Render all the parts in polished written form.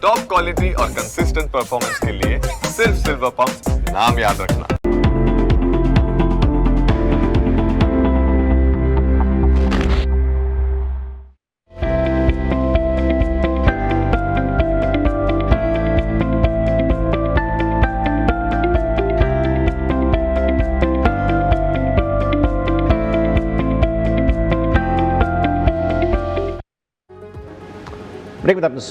Top quality और consistent performance के लिए सिर्फ सिल्वर पंप नाम याद रखना। બ્રેક બાદ આપનું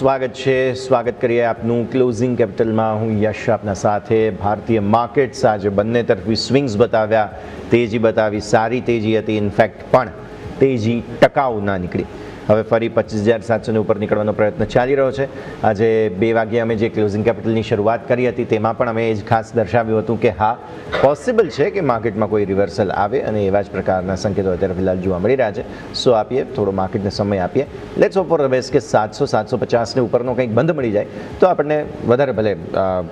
સ્વાગત કરીએ આપનું ક્લોઝિંગ કેપિટલમાં. હું યશ આપના સાથે. ભારતીય માર્કેટ્સ આજે બંને તરફી સ્વિંગ્સ બતાવ્યા, તેજી બતાવી, સારી તેજી હતી. ઇનફેક્ટ પણ તેજી ટકાઉ ના નીકળી. હવે ફરી 25,700 ઉપર નીકળવાનો પ્રયત્ન ચાલી રહ્યો છે. આજે 2 વાગ્યે અમે જે ક્લોઝિંગ કેપિટલની શરૂઆત કરી હતી તેમાં પણ અમે એ જ ખાસ દર્શાવ્યું હતું કે હા, પોસિબલ છે કે માર્કેટમાં કોઈ રિવર્સલ આવે અને એવા જ પ્રકારના સંકેતો અત્યારે ફિલહાલ જોવા મળી રહ્યા છે. સો આપીએ થોડો માર્કેટને સમય આપીએ. Let's hope for the best કે 700-750 ઉપરનો કંઈક બંધ મળી જાય તો આપણને વધારે ભલે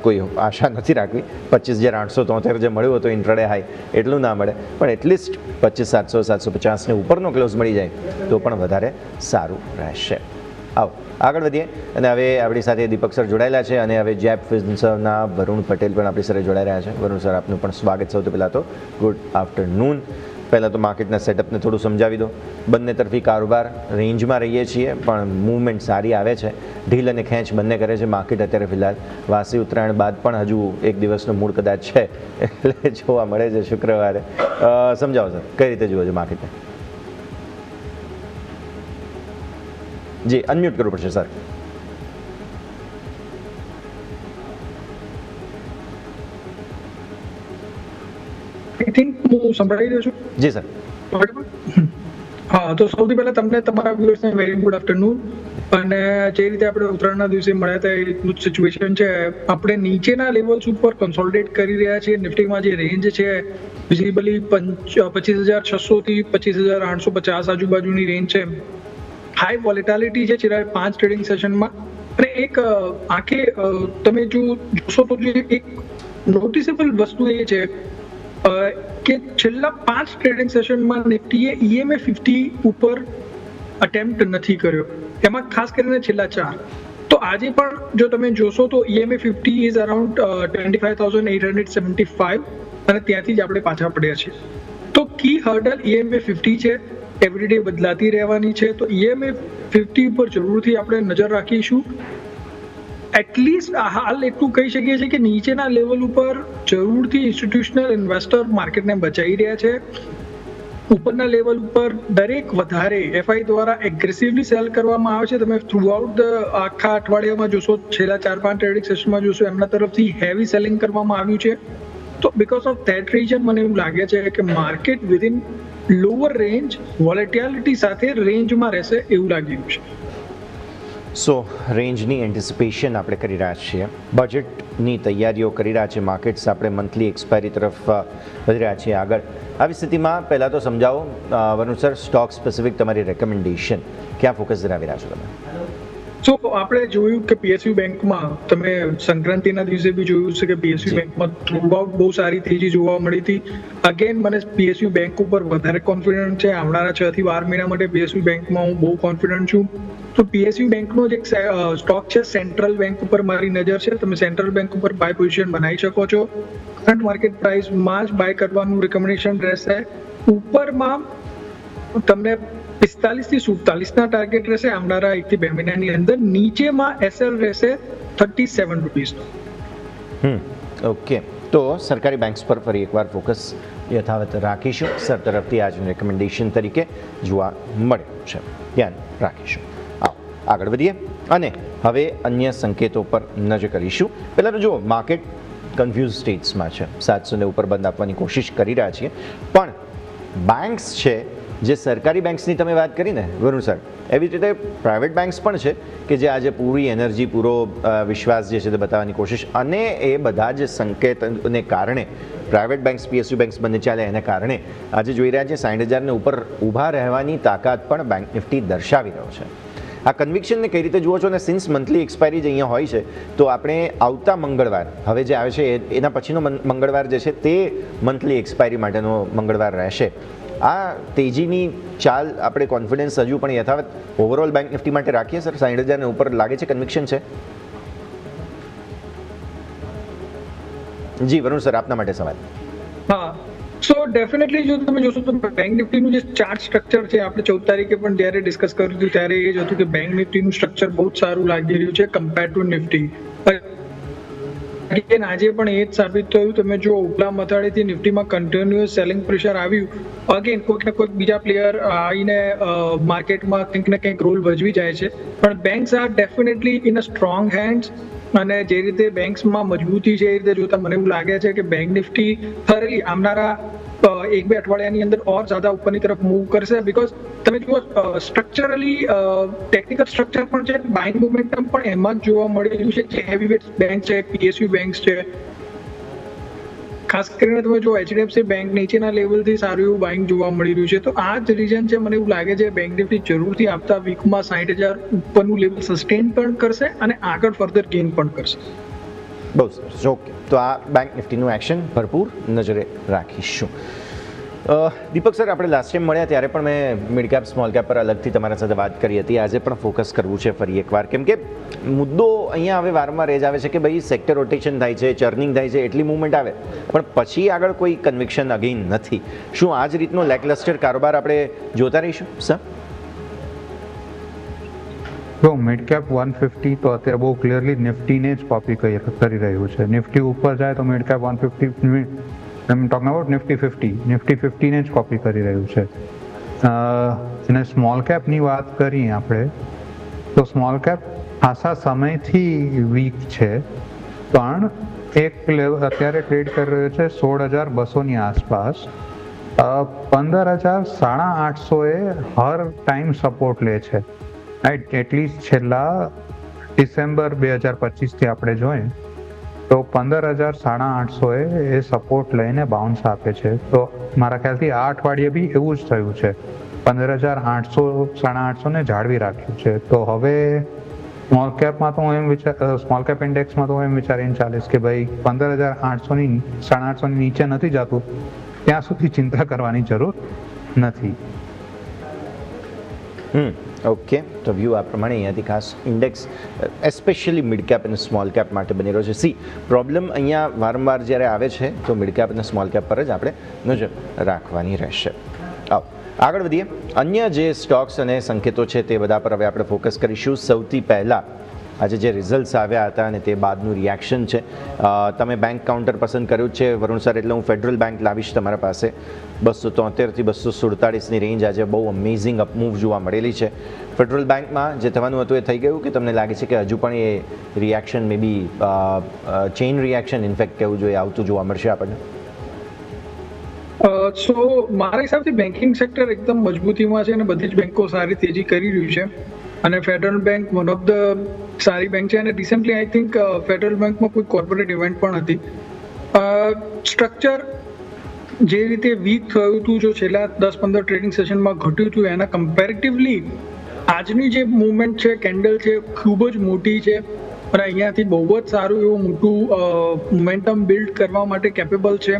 કોઈ આશા નથી રાખવી. 25,873 જે મળ્યું હતું ઇન્ટ્રાડે હાઈ એટલું ના મળે, પણ એટલીસ્ટ 25,700-750 ઉપરનો ક્લોઝ મળી જાય તો પણ વધારે સારું રહેશે. આવો આગળ વધીએ. અને હવે આપણી સાથે દીપક સર જોડાયેલા છે અને હવે જેપ ફિન્સર્વના વરુણ પટેલ પણ આપણી સાથે જોડાઈ રહ્યા છે. વરુણ સર, આપનું પણ સ્વાગત. સૌથી પહેલાં તો ગુડ આફ્ટરનૂન. પહેલાં તો માર્કેટના સેટઅપને થોડું સમજાવી દો. બંને તરફી કારોબાર રેન્જમાં રહીએ છીએ પણ મૂવમેન્ટ સારી આવે છે. ઢીલ અને ખેંચ બંને કરે છે માર્કેટ અત્યારે ફિલહાલ. વાસી ઉત્તરાયણ બાદ પણ હજુ એક દિવસનો મૂડ કદાચ છે એટલે જોવા મળે છે શુક્રવારે. સમજાવો સર, કઈ રીતે જુઓ છો માર્કેટને? જી, અનમ્યુટ કરવું પડશે સર. આઈ થિંક હું સંભળાવી દઉં છું. જી સર. હા, તો સૌથી પહેલા તમને તમારા વ્યુઅર્સને વેરી ગુડ આફ્ટરનૂન. અને જે રીતે આપણે ઉત્તરાયણના દિવસે મળ્યા હતા એ રીતનું સિચ્યુએશન છે. આપણે નીચેના લેવલ્સ ઉપર કન્સોલિડેટ કરી રહ્યા છીએ. નિફ્ટીમાં જે રેન્જ છે વિઝિબલી 25,600 થી 25,850 આજુબાજુની રેન્જ છે. હાઈ વોલેટાલિટી છે છેલ્લા 5 ટ્રેડિંગ સેશનમાં. અને એક આંખે તમે જો જોશો તો જે એક નોટિસેબલ વસ્તુ એ છે કે છેલ્લા 5 ટ્રેડિંગ સેશનમાં નિફ્ટીએ EMA 50 ઉપર અટેમ્પ્ટ નથી કર્યો, એમાં ખાસ કરીને છેલ્લા 4. તો આજે પણ જો તમે જોશો તો EMA 50 ઇઝ અરાઉન્ડ 25,875 અને ત્યાંથી જ આપણે પાછા પડ્યા છીએ. તો કી હર્ડલ EMA 50 છે, એવરીડે બદલાતી રહેવાની છે. તો EMA 50 ઉપર જરૂરથી આપણે નજર રાખીશું. એટલીસ્ટ હાલ એટલું કહી શકીએ છીએ કે નીચેના લેવલ ઉપર જરૂરથી ઇન્સ્ટિટ્યુશનલ ઇન્વેસ્ટર માર્કેટને બચાવી રહ્યા છે. ઉપરના લેવલ ઉપર દરેક વધારે FI દ્વારા એગ્રેસિવલી સેલ કરવામાં આવે છે. તમે થ્રુઆઉટ આખા અઠવાડિયામાં જોશો, છેલ્લા 4-5 ટ્રેડિંગ સેશનમાં જોશો, એમના તરફથી હેવી સેલિંગ કરવામાં આવ્યું છે. તો બિકોઝ ઓફ ધેટ રીઝન મને એવું લાગે છે કે market within lower range volatility સાથે રેન્જમાં રહેશે એવું લાગી રહ્યું છે. સો રેન્જની એન્ટિસિપેશન આપણે કરી રહ્યા છીએ, બજેટની તૈયારીઓ કરી રહ્યા છીએ. માર્કેટ્સ આપણે મંથલી એક્સપાયરી તરફ વધી રહ્યા છીએ આગળ. આવી સ્થિતિમાં પહેલાં તો સમજાવો વરુણ સર, સ્ટોક સ્પેસિફિક તમારી રેકમેન્ડેશન ક્યાં ફોકસ ધરાવી રહ્યા છો તમે? સો આપણે જોયું કે PSU બેંકમાં તમે સંક્રાંતિના દિવસે બી જોયું છે કે PSU બેંકમાં થ્રુઆઉટ બહુ સારી તેજી જોવા મળી હતી. અગેન મને PSU બેંક ઉપર વધારે કોન્ફિડન્ટ છે. આવનારા 6 થી 12 મહિના માટે PSU બેંકમાં હું બહુ કોન્ફિડન્ટ છું. તો PSU બેંકનો જે સ્ટોક છે સેન્ટ્રલ બેંક ઉપર મારી નજર છે. તમે સેન્ટ્રલ બેંક ઉપર બાય પોઝિશન બનાવી શકો છો. કરંટ માર્કેટ પ્રાઇસમાં જ બાય કરવાનું રિકમેન્ડેશન રહેશે. ઉપરમાં તમને 45 થી 47 ટાર્ગેટ રહેશે આવનારા 1 થી 2 મહિનાની અંદર. નીચેમાં SL રહેશે 37 રૂપીસનો. ઓકે, તો સરકારી બેંક્સ પર ફરી એકવાર ફોકસ યથાવત રાખીશું. સર તરફથી આજનું રેકમેન્ડેશન તરીકે જોવા મળ્યું છે, ધ્યાન રાખીશું. આવો આગળ વધીએ અને હવે અન્ય સંકેતો પર નજર કરીશું. પહેલાં તો જુઓ, માર્કેટ કન્ફ્યુઝ સ્ટેટ્સમાં છે. 700 ઉપર બંધ આપવાની કોશિશ કરી રહ્યા છીએ, પણ બેંક્સ છે જે સરકારી બેંક્સની તમે વાત કરીને વરુણ સર, એવી જ રીતે પ્રાઇવેટ બેંક્સ પણ છે કે જે આજે પૂરી એનર્જી, પૂરો વિશ્વાસ જે છે તે બતાવવાની કોશિશ, અને એ બધા જ સંકેતોને કારણે પ્રાઇવેટ બેંક્સ, PSU બેંક્સ બંને ચાલે એને કારણે આજે જોઈ રહ્યા છે 60,000 ઉપર ઊભા રહેવાની તાકાત પણ બેંક નિફ્ટી દર્શાવી રહ્યો છે. આ કન્વિક્શનને કઈ રીતે જુઓ છો? અને સિન્સ મંથલી એક્સપાયરી જ અહીંયા હોય છે તો આપણે આવતા મંગળવાર, હવે જે આવે છે એના પછીનો મંગળવાર જે છે તે મંથલી એક્સપાયરી માટેનો મંગળવાર રહેશે. આ તેજીની ચાલ આપણે કોન્ફિડન્સ હજુ પણ યથાવત ઓવરઓલ બેંક નિફ્ટી માટે રાખીએ સર? 60,000 ઉપર લાગે છે કન્વિક્શન છે? જી વરુણ સર, આપના માટે સવાલ. હા, સો ડેફિનેટલી જો તમે જોશો તો બેંક નિફ્ટીનું જે ચાર્ટ સ્ટ્રક્ચર છે, આપણે 14 તારીખે પણ જ્યારે ડિસ્કસ કર્યું હતું ત્યારે એ જ હતું કે બેંક નિફ્ટીનું સ્ટ્રક્ચર બહુ જ સારું લાગી રહ્યું છે કમ્પેર ટુ નિફ્ટી. અગેન આજે પણ એ જ સાબિત થયું. તમે જો ઉપલા મથાળેથી નિફ્ટીમાં કન્ટિન્યુઅસ સેલિંગ પ્રેશર આવ્યું. અગેન કોઈક ને કોઈક બીજા પ્લેયર આવીને માર્કેટમાં કંઈક ને કંઈક રોલ ભજવી જાય છે, પણ banks R definitely in a strong hands. અને જે રીતે બેંક્સમાં મજબૂતી છે એ રીતે જોતા મને એવું લાગે છે કે બેંક નિફ્ટી થરલી આવનારા 1-2 અઠવાડિયાની અંદર ઓર જ્યાદા ઉપરની તરફ મૂવ કરશે. બીકોઝ તમે જુઓ સ્ટ્રક્ચરલી ટેકનિકલ સ્ટ્રક્ચર પણ છે, બાઇંગ મોમેન્ટમ પણ એમાં જ જોવા મળી રહ્યું છે. જે હેવીવેટ બેંક છે, PSU બેંક્સ છે, ખાસ કરીને તમે જો HDFC બેંક નીચેના લેવલથી સારું એવું બાઇંગ જોવા મળી રહ્યું છે. તો આ જ રીઝન છે, મને એવું લાગે છે બેંક નિફ્ટી જરૂરથી આવતા વીકમાં 60,000 ઉપરનું લેવલ સસ્ટેન પણ કરશે અને આગળ ફર્ધર ગેઇન પણ કરશે. બહુ સરસ. ઓકે, તો આ બેંક નિફ્ટીનું એક્શન ભરપૂર નજરે રાખીશું. દીપક સર, આપણે લાસ્ટ ટાઈમ મળ્યા ત્યારે પણ મેં મિડ કેપ સ્મોલ કેપ પર અલગથી તમારા સાથે વાત કરી હતી. આજે પણ ફોકસ કરવું છે ફરી એકવાર, કેમ કે મુદ્દો અહીંયા હવે વારંવાર એ જ આવે છે કે ભાઈ સેક્ટર રોટેશન થાય છે, ચર્નિંગ થાય છે, એટલી મૂવમેન્ટ આવે પણ પછી આગળ કોઈ કન્વિક્શન અગેન નથી. શું આ જ રીતનો લેકલસ્ટર કારોબાર આપણે જોતા રહીશું સર? તો મિડ કેપ 150 તો અત્યારે બહુ ક્લિયરલી નિફ્ટીને જ કોપી કરી રહ્યું છે. નિફ્ટી ઉપર જાય તો mid cap 150, I am talking about Nifty 50, Nifty 50ને જ કોપી કરી રહ્યું છે. અને સ્મોલ કેપની વાત કરીએ આપણે તો સ્મોલ કેપ ખાસા સમયથી વીક છે, પણ એક લેવલ અત્યારે ટ્રેડ કરી રહ્યો છે 16,200ની આસપાસ. 15,850 હર ટાઈમ સપોર્ટ લે છે, રાઈટ. એટલીસ્ટ છેલ્લા ડિસેમ્બર 2025થી આપણે જોઈએ તો 15,850 એ સપોર્ટ લઈને બાઉન્સ આપે છે. તો મારા ખ્યાલથી આ અઠવાડિયે બી એવું જ થયું છે, 15,800 ને જાળવી રાખ્યું છે. તો હવે સ્મોલ કેપમાં તો હું સ્મોલ કેપ ઇન્ડેક્સમાં તો હું એમ વિચારીને ચાલીશ કે ભાઈ 15,800ની નીચે નથી જતું ત્યાં સુધી ચિંતા કરવાની જરૂર નથી. ઓકે, તો વ્યૂ આ પ્રમાણે અહીંયાથી ખાસ ઇન્ડેક્સ એસ્પેશિયલી મિડ કેપ અને સ્મોલ કેપ માટે બની રહ્યો છે. પ્રોબ્લેમ અહીંયા વારંવાર જ્યારે આવે છે તો મિડ કેપ અને સ્મોલ કેપ પર જ આપણે નજર રાખવાની રહેશે. આગળ વધીએ. અન્ય જે સ્ટોક્સ અને સંકેતો છે તે બધા પર હવે આપણે ફોકસ કરીશું. સૌથી પહેલાં આજે જે રિઝલ્ટ્સ આવ્યા હતા અને તે બાદનું રિએક્શન છે. તમે બેંક કાઉન્ટર પસંદ કર્યું છે વરુણ સર, એટલે હું ફેડરલ બેંક લાવીશ તમારા પાસે. 273 થી 247ની રેન્જ આજે બહુ અમેઝિંગ અપમૂવ જોવા મળેલી છે. ફેડરલ બેંકમાં જે થવાનું હતું એ થઈ ગયું કે તમને લાગે છે કે હજુ પણ એ રિએક્શન મે બી ચેઇન રિએક્શન ઇનફેક્ટ કહેવું જોઈએ આવતું જોવા મળશે આપણને? સો મારા હિસાબથી બેન્કિંગ સેક્ટર એકદમ મજબૂતીમાં છે અને બધી જ બેન્કો સારી તેજી કરી રહ્યું છે. અને federal bank one of the સારી બેંક છે. અને રિસેન્ટલી આઈ થિંક ફેડરલ બેંકમાં કોઈ કોર્પોરેટ ઇવેન્ટ પણ હતી. સ્ટ્રક્ચર જે રીતે વીક થયું હતું, જો છેલ્લા 10-15 ટ્રેડિંગ સેશનમાં ઘટ્યું હતું, એના કમ્પેરેટિવલી આજની જે મૂવમેન્ટ છે, કેન્ડલ છે, ખૂબ જ મોટી છે અને અહીંયાથી બહુ જ સારું એવું મોટું મોમેન્ટમ બિલ્ડ કરવા માટે કેપેબલ છે.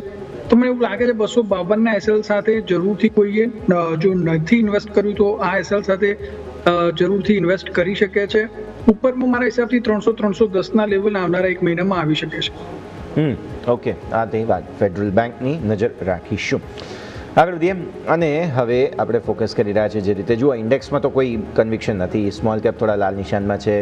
તો મને એવું લાગે છે 252ના એસએલ સાથે જરૂરથી કોઈએ જો નથી ઇન્વેસ્ટ કર્યું તો આ એસએલ સાથે જરૂરથી ઇન્વેસ્ટ કરી શકે છે. ઉપરમાં મારા હિસાબથી 300-310ના લેવલ આવનારા એક મહિનામાં આવી શકે છે. ઓકે, આ તે વાત ફેડરલ બેંકની નજર રાખીશું. આગળ વધીએ અને હવે આપણે ફોકસ કરી રહ્યા છીએ જે રીતે જુઓ ઇન્ડેક્સમાં તો કોઈ કન્વિક્શન નથી. સ્મોલ કેપ થોડા લાલ નિશાનમાં છે,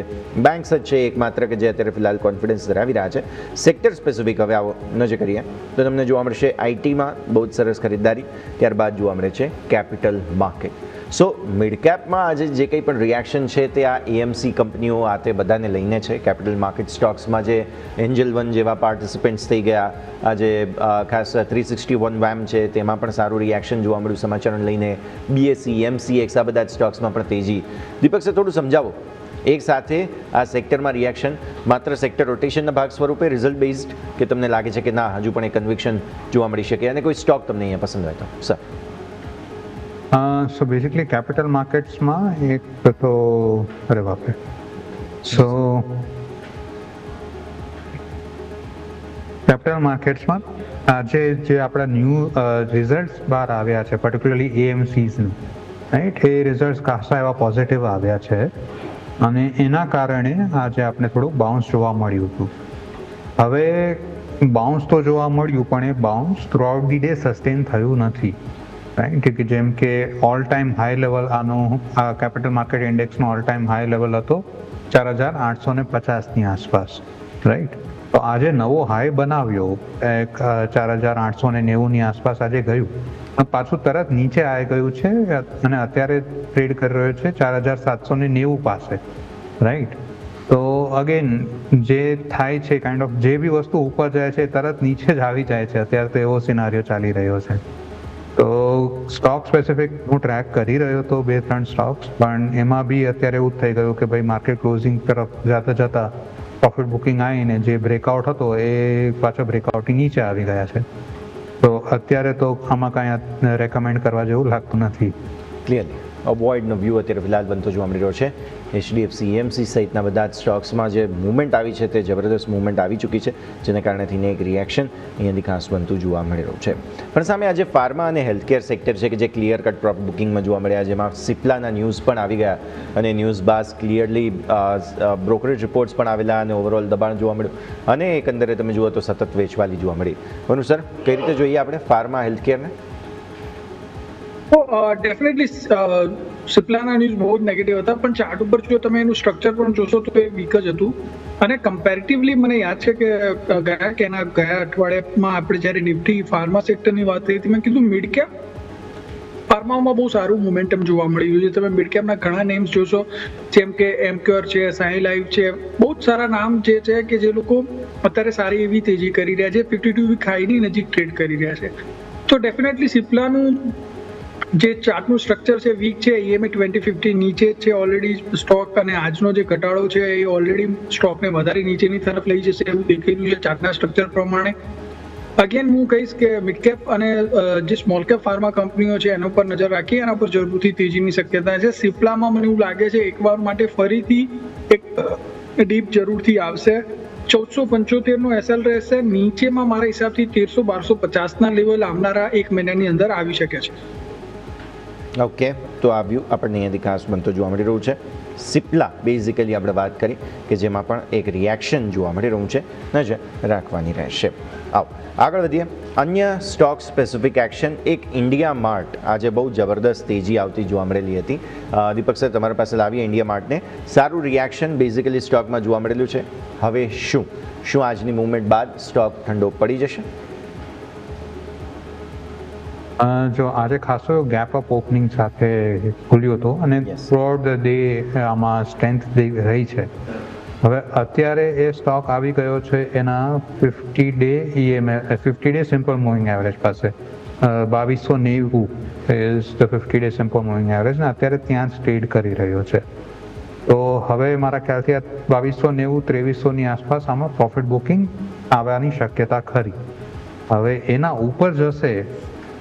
બેંક્સ જ છે એકમાત્ર કે જે અત્યારે ફિલહાલ કોન્ફિડન્સ ધરાવી રહ્યા છે. સેક્ટર સ્પેસિફિક હવે આવો નજર કરીએ તો તમને જોવા મળશે આઈટીમાં બહુ જ સરસ ખરીદદારી, ત્યારબાદ જોવા મળે છે કેપિટલ માર્કેટ. સો મિડ કેપમાં આજે જે કંઈ પણ રિએક્શન છે તે આ એએમસી કંપનીઓ આ તે બધાને લઈને છે. કેપિટલ માર્કેટ સ્ટોક્સમાં જે એન્જલ વન જેવા પાર્ટિસિપન્ટ્સ થઈ ગયા, આજે ખાસ 361 વેમ છે તેમાં પણ સારું રિએક્શન જોવા મળ્યું સમાચારોને લઈને. બીએસઈ, એમસીએક્સ આ બધા જ સ્ટોક્સમાં પણ તેજી. દીપક સર, થોડું સમજાવો એક સાથે આ સેક્ટરમાં રિએક્શન માત્ર સેક્ટર રોટેશનના ભાગ સ્વરૂપે, રિઝલ્ટ બેઝડ, કે તમને લાગે છે કે ના હજુ પણ એક કન્વિક્શન જોવા મળી શકે અને કોઈ સ્ટોક તમને અહીંયા પસંદ હોય તો સર? સો બેઝિકલી કેપિટલ માર્કેટ્સમાં એક તો અરે બાપરે સો કેપિટલ માર્કેટ્સમાં આજે જે આપણા ન્યૂ રિઝલ્ટ્સ બહાર આવ્યા છે, પર્ટિક્યુલરલી એએમસીઝનું, રાઈટ, એ રિઝલ્ટ્સ ખાસા એવા પોઝિટિવ આવ્યા છે અને એના કારણે આજે આપણે થોડું બાઉન્સ જોવા મળ્યું હતું. હવે બાઉન્સ તો જોવા મળ્યું, પણ એ bounce throughout the day sustain થયું નથી, રાઈટ? કે જેમ કે ઓલ ટાઈમ હાઈ લેવલ આનો કેપિટલ માર્કેટ ઇન્ડેક્સનો ઓલ ટાઈમ હાઈ લેવલ હતો 4850ની આસપાસ, રાઈટ? તો આજે નવો હાઈ બનાવ્યો 4890ની આસપાસ આજે ગયું, પાછું તરત નીચે આવી ગયું છે અને અત્યારે ટ્રેડ કરી રહ્યો છે 4790 પાસે, રાઈટ? તો અગેન જે થાય છે કાઇન્ડ ઓફ જે બી વસ્તુ ઉપર જાય છે તરત નીચે જ આવી જાય છે, અત્યારે તો એવો સિનારીઓ ચાલી રહ્યો છે. તો સ્ટોક સ્પેસિફિક હું ટ્રેક કરી રહ્યો હતો 2-3 સ્ટોક્સ, પણ એમાં બી અત્યારે એવું થઈ ગયું કે ભાઈ માર્કેટ ક્લોઝિંગ તરફ જતા પ્રોફિટ બુકિંગ આવીને જે બ્રેકઆઉટ હતો એ પાછો બ્રેકઆઉટની નીચે આવી ગયા છે. તો અત્યારે તો આમાં કાંઈ રેકમેન્ડ કરવા જેવું લાગતું નથી. ક્લિયરલી અવોઇડનો વ્યૂ અત્યારે ફિલહાલ બનતો જોવા મળી રહ્યો છે. HDFC EMC સહિતના બધા જ સ્ટોક્સમાં જે મૂવમેન્ટ આવી છે તે જબરદસ્ત મૂવમેન્ટ આવી ચૂકી છે, જેને કારણે થઈને એક રિએક્શન અહીંયાથી ખાસ બનતું જોવા મળી રહ્યું છે. પણ સામે આજે ફાર્મા અને હેલ્થકેર સેક્ટર છે કે જે ક્લિયર કટ પ્રોફિટ બુકિંગમાં જોવા મળ્યા, જેમાં સિપ્લાના ન્યૂઝ પણ આવી ગયા અને ન્યૂઝ બાદ ક્લિયરલી બ્રોકરેજ રિપોર્ટ્સ પણ આવેલા અને ઓવરઓલ દબાણ જોવા મળ્યું અને એકંદરે તમે જુઓ તો સતત વેચવાલી જોવા મળી. બનું સર, કઈ રીતે જોઈએ આપણે ફાર્મા હેલ્થકેરને? ડેફિનેટલી સિપ્લાના ન્યૂઝ બહુ જ નેગેટિવ હતા, પણ ચાર્ટ ઉપર જો તમે એનું સ્ટ્રક્ચર પણ જોશો તો એ વીક જ હતું. અને કમ્પેરેટિવલી મને યાદ છે કે ગયા અઠવાડિયામાં આપણે જ્યારે નિફ્ટી ફાર્મા સેક્ટરની વાત કરી હતી, મેં કીધું મિડ કેપ ફાર્મામાં બહુ સારું મોમેન્ટમ જોવા મળ્યું છે. તમે મિડ કેપના ઘણા નેમ્સ જોશો, જેમ કે એમક્યોર છે, સાઈ લાઈફ છે, બહુ જ સારા નામ જે છે કે જે લોકો અત્યારે સારી એવી તેજી કરી રહ્યા છે, 52 વીક હાઈની નજીક ટ્રેડ કરી રહ્યા છે. તો ડેફિનેટલી સિપ્લાનું જે ચાર્ટનું સ્ટ્રક્ચર છે વીક છે, EMA 2050 નીચે છે ઓલરેડી સ્ટોક, અને આજનો જે ઘટાડો છે એ ઓલરેડી સ્ટોકને વધારે નીચેની તરફ લઈ જશે એવું દેખાઈ રહ્યું છે ચાર્ટના સ્ટ્રક્ચર પ્રમાણે. અગેન હું કહીશ કે મિડ કેપ અને જે સ્મોલ કેપ ફાર્મા કંપનીઓ છે એના પર નજર રાખી, એના પર જરૂરથી તેજીની શક્યતા છે. સિપ્લામાં મને એવું લાગે છે એકવાર માટે ફરીથી એક ડીપ જરૂરથી આવશે. 1475નો SL રહેશે, નીચેમાં મારા હિસાબથી 1300-1250ના લેવલ આવનારા એક મહિનાની અંદર આવી શકે છે. ઓકે, તો આ વ્યૂ આપણને અહીંયાથી ખાસ બનતો જોવા મળી રહ્યું છે. સિપ્લા બેઝિકલી આપણે વાત કરી કે જેમાં પણ એક રિએક્શન જોવા મળી રહ્યું છે, નજર રાખવાની રહેશે. આવો આગળ વધીએ. અન્ય સ્ટોક સ્પેસિફિક એક્શન, એક ઇન્ડિયા માર્ટ આજે બહુ જબરદસ્ત તેજી આવતી જોવા મળેલી હતી. દીપક સર, તમારી પાસે લાવીએ ઇન્ડિયા માર્ટને. સારું રિએક્શન બેઝિકલી સ્ટોકમાં જોવા મળેલું છે. હવે શું આજની મૂવમેન્ટ બાદ સ્ટોક ઠંડો પડી જશે? જો આજે ખાસો ગેપ અપ ઓપનિંગ સાથે ખુલ્યો હતો અને થ્રુઆઉટ ધ ડે આમાં સ્ટ્રેન્થ રહી છે. હવે અત્યારે એ સ્ટોક આવી ગયો છે એના 50 day EMA 50 day simple moving average પાસે 2290 is the 50 day simple moving average, ને અત્યારે ત્યાં જ ટ્રેડ કરી રહ્યો છે. તો હવે મારા ખ્યાલથી 2290-2300ની આસપાસ આમાં પ્રોફિટ બુકિંગ આવવાની શક્યતા ખરી. હવે એના ઉપર જશે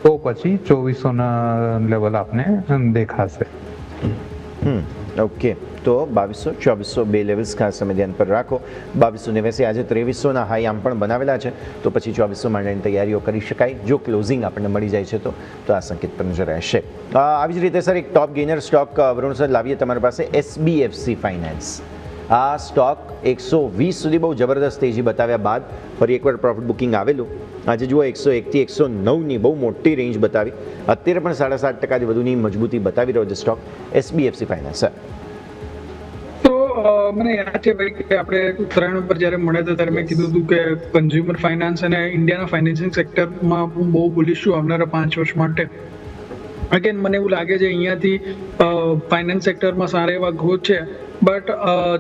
તો પછી 2400ના લેવલ આપને દેખાશે. ઓકે, તો 2200-2400 બે લેવલ્સ ખાસ તમે ધ્યાન પર રાખો. 2289 આજે 2300ના હાઈ આમ પણ બનાવેલા છે, તો પછી 2400 માટેની તૈયારીઓ કરી શકાય જો ક્લોઝિંગ આપણને મળી જાય છે તો આ સંકેત પર નજર રહેશે. આવી જ રીતે સર એક ટોપ ગેઇનર સ્ટોક વરુણ સર લાવીએ તમારી પાસે, SBFC ફાઇનાન્સ. આ સ્ટોક 120 સુધી બહુ જબરદસ્ત તેજી બતાવ્યા બાદ ફરી એકવાર પ્રોફિટ બુકિંગ આવેલું. આજે જુઓ 101થી 109ની બહુ મોટી રેન્જ બતાવી, અત્યારે પણ 7.5%થી વધુની મજબૂતી બતાવી રહ્યો છે સ્ટોક SBFC ફાઇનાન્સ. તો મને યાદ છે ભાઈ કે આપણે ઉત્તરાયણ ઉપર જ્યારે મળ્યા હતા ત્યારે મેં કીધું હતું કે કન્ઝ્યુમર ફાઇનાન્સ અને ઇન્ડિયાના ફાઇનાન્સિંગ સેક્ટરમાં હું બહુ બુલિશ છું આવનારા 5 વર્ષ માટે. અગેન મને એવું લાગે છે અહીંયાથી ફાઇનાન્સ સેક્ટરમાં સારા એવા ગ્રોથ છે, બટ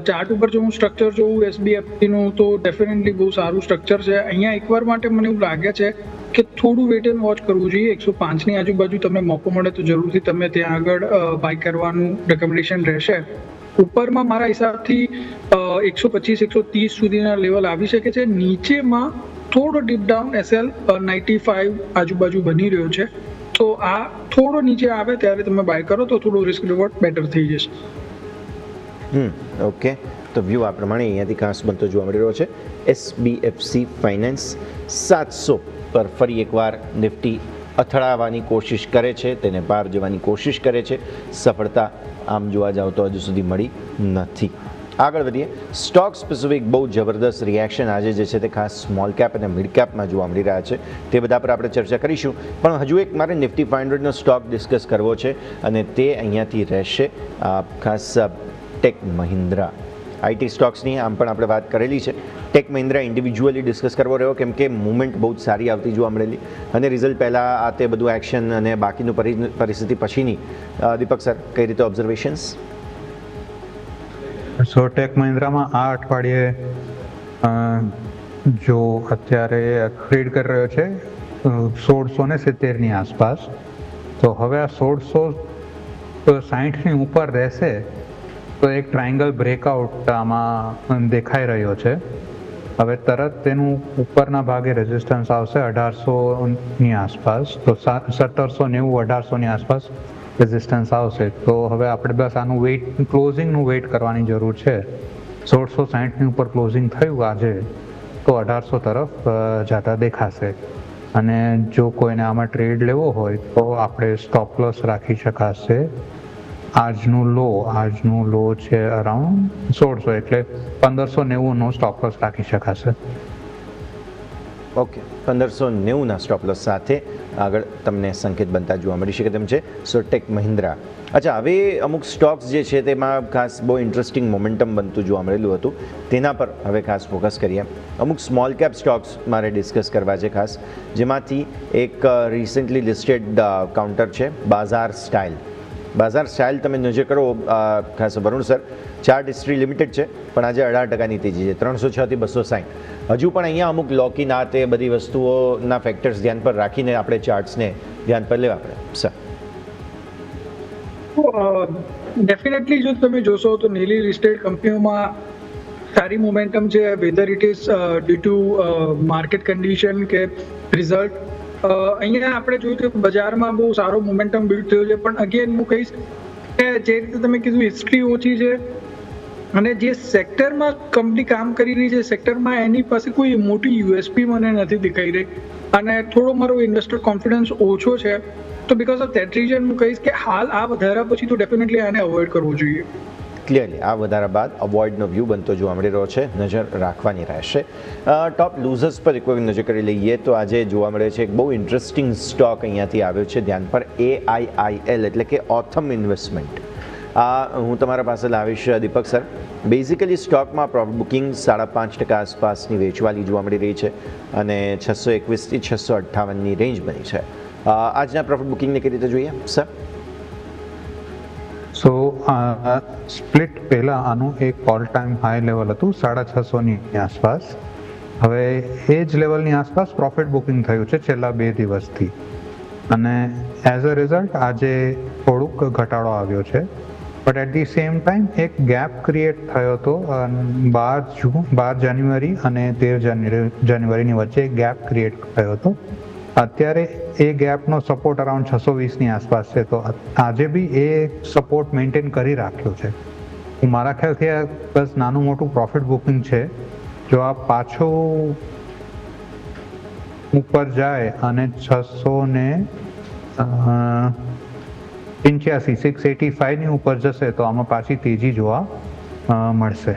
ચાર્ટ ઉપર જો હું સ્ટ્રક્ચર જોઉં SBFCનું તો ડેફિનેટલી બહુ સારું સ્ટ્રક્ચર છે. અહીંયા એકવાર માટે મને એવું લાગે છે કે થોડું વેટ એન્ડ વોચ કરવું જોઈએ. 105ની આજુબાજુ તમને મોકો મળે તો જરૂરથી તમે ત્યાં આગળ બાય કરવાનું રેકમેન્ડેશન રહેશે. ઉપરમાં મારા હિસાબથી 125-130 સુધીના લેવલ આવી શકે છે. નીચેમાં થોડો ડીપ ડાઉન SL 95 આજુબાજુ બની રહ્યો છે, તો આ થોડો નીચે આવે ત્યારે તમે બાય કરો તો થોડું રિસ્ક રિવોર્ડ બેટર થઈ જશે. ઓકે, તો વ્યૂ આ પ્રમાણે અહીંયાથી ખાસ બનતો જોવા મળી રહ્યો છે. SBFC ફાઇનાન્સ 700 પર ફરી એકવાર નિફ્ટી અથડાવવાની કોશિશ કરે છે, તેને પાર જવાની કોશિશ કરે છે. સફળતા આમ જોવા જાવ તો હજુ સુધી મળી નથી. આગળ વધીએ. સ્ટોક સ્પેસિફિક બહુ જબરદસ્ત રિએક્શન આજે જે છે તે ખાસ સ્મોલ કેપ અને મિડ કેપમાં જોવા મળી રહ્યા છે, તે બધા પર આપણે ચર્ચા કરીશું. પણ હજુ એક મારે નિફ્ટી 500નો સ્ટોક ડિસ્કસ કરવો છે અને તે અહીંયાથી રહેશે ખાસ ટેક મહિન્દ્રા. આઈટી સ્ટોક્સની આમ પણ આપણે વાત કરેલી છે. ટેક મહિન્દ્રા ઇન્ડિવિજ્યુઅલી ડિસ્કસ કરવો રહ્યો કેમ કે મુવમેન્ટ બહુ જ સારી આવતી જોવા મળેલી અને રિઝલ્ટ પહેલાં આ તે બધું એક્શન અને બાકીનું પરિસ્થિતિ પછીની. દીપક સર, કઈ રીતે ઓબ્ઝર્વેશન્સ? સો ટેક મહિન્દ્રામાં આ અઠવાડિયે જો અત્યારે ટ્રેડ કરી રહ્યો છે 1670ની આસપાસ, તો હવે આ 1660ની ઉપર રહેશે તો એક ટ્રાયંગલ બ્રેકઆઉટ આમાં દેખાઈ રહ્યો છે. હવે તરત તેનું ઉપરના ભાગે રેઝિસ્ટન્સ આવશે 1800ની આસપાસ, તો 1790 1800ની આસપાસ રેઝિસ્ટન્સ આવશે. તો હવે આપણે બસ આનું ક્લોઝિંગનું વેઇટ કરવાની જરૂર છે. 1660ની ઉપર ક્લોઝિંગ થયું આજે તો 1800 તરફ જતા દેખાશે. અને જો કોઈને આમાં ટ્રેડ લેવો હોય તો આપણે સ્ટોપ લોસ રાખી શકાશે. આજનું લો છે અરાઉન્ડ 1600, એટલે 1590નો સ્ટોપ લોસ રાખી શકાશે. ઓકે, 1590ના સ્ટોપ લોસ સાથે આગળ તમને સંકેત બનતા જોવા મળી શકે તેમ છે. સો ટેક મહિન્દ્રા. અચ્છા, હવે અમુક સ્ટોક્સ જે છે તેમાં ખાસ બહુ ઇન્ટરેસ્ટિંગ મોમેન્ટમ બનતું જોવા મળેલું હતું, તેના પર હવે ખાસ ફોકસ કરીએ. અમુક સ્મોલ કેપ સ્ટોક્સ મારે ડિસ્કસ કરવા છે ખાસ, જેમાંથી એક રિસેન્ટલી લિસ્ટેડ કાઉન્ટર છે બાઝાર સ્ટાઇલ. બાઝાર સ્ટાઇલ તમે નજર કરો ખાસ Varun sir, chart history limited છે પણ આજે 18%ની તેજી છે, 306 થી 260. હજુ પણ અહીંયા અમુક લોકિન આ તે બધી વસ્તુઓના ફેક્ટર્સ ધ્યાન પર રાખીને આપણે ચાર્ટ્સને ધ્યાન પર લેવા પડે સર. ડેફિનેટલી જો તમે જોશો તો ન્યૂલી લિસ્ટેડ કંપનીઓમાં સારી મોમેન્ટમ છે, whether it is due to market condition કે રિઝલ્ટ. અહીંયા આપણે જોયું કે બજારમાં બહુ સારો મોમેન્ટમ બિલ્ડ થયો છે, પણ અગેન હું કહીશ કે જે રીતે તમે કીધું હિસ્ટ્રી ઓછી છે અને જે સેક્ટરમાં કંપની કામ કરી રહી છે સેક્ટરમાં એની પાસે કોઈ મોટી યુએસપી મને નથી દેખાઈ રહી અને થોડો મારો ઇન્વેસ્ટર કોન્ફિડન્સ ઓછો છે. તો બિકોઝ ઓફ ધેટ રીઝન હું કહીશ કે હાલ આ વધારા પછી તો ડેફિનેટલી આને અવોઇડ કરવું જોઈએ. ક્લિયરલી આ વધારા બાદ અવોઇડનો વ્યૂ બનતો જોવા મળી રહ્યો છે, નજર રાખવાની રહેશે. ટોપ લૂઝર્સ પર એક વખત નજર કરી લઈએ તો આજે જોવા મળે છે એક બહુ ઇન્ટરેસ્ટિંગ સ્ટોક અહીંયાથી આવ્યો છે ધ્યાન પર, AIIL એટલે કે ઓથમ ઇન્વેસ્ટમેન્ટ. આ હું તમારા પાસે લાવીશ દીપક સર. બેઝિકલી સ્ટોકમાં પ્રોફિટ બુકિંગ 5.5% આસપાસની વેચવાલી જોવા મળી રહી છે અને 621 થી 658ની રેન્જ બની છે. આજના પ્રોફિટ બુકિંગને કઈ રીતે જોઈએ સર? સો સ્પ્લિટ પહેલાં આનું એક ઓલ ટાઈમ હાઈ લેવલ હતું 650ની આસપાસ. હવે એ જ લેવલની આસપાસ પ્રોફિટ બુકિંગ થયું છે છેલ્લા 2 દિવસથી અને એઝ અ રિઝલ્ટ આજે થોડુંક ઘટાડો આવ્યો છે. But at the same time એક ગેપ ક્રિએટ થયો હતો 12 જાન્યુઆરી અને 13 જાન્યુઆરીની વચ્ચે એક ગેપ ક્રિએટ થયો હતો. અત્યારે એ ગેપનો સપોર્ટ અરાઉન્ડ 620ની આસપાસ છે, તો આજે બી એ સપોર્ટ મેન્ટેન કરી રાખ્યો છે. મારા ખ્યાલથી આ બસ નાનું મોટું પ્રોફિટ બુકિંગ છે. જો આ પાછું ઉપર જાય અને 685-685ની ઉપર જશે તો આમાં પાછી તેજી જોવા મળશે.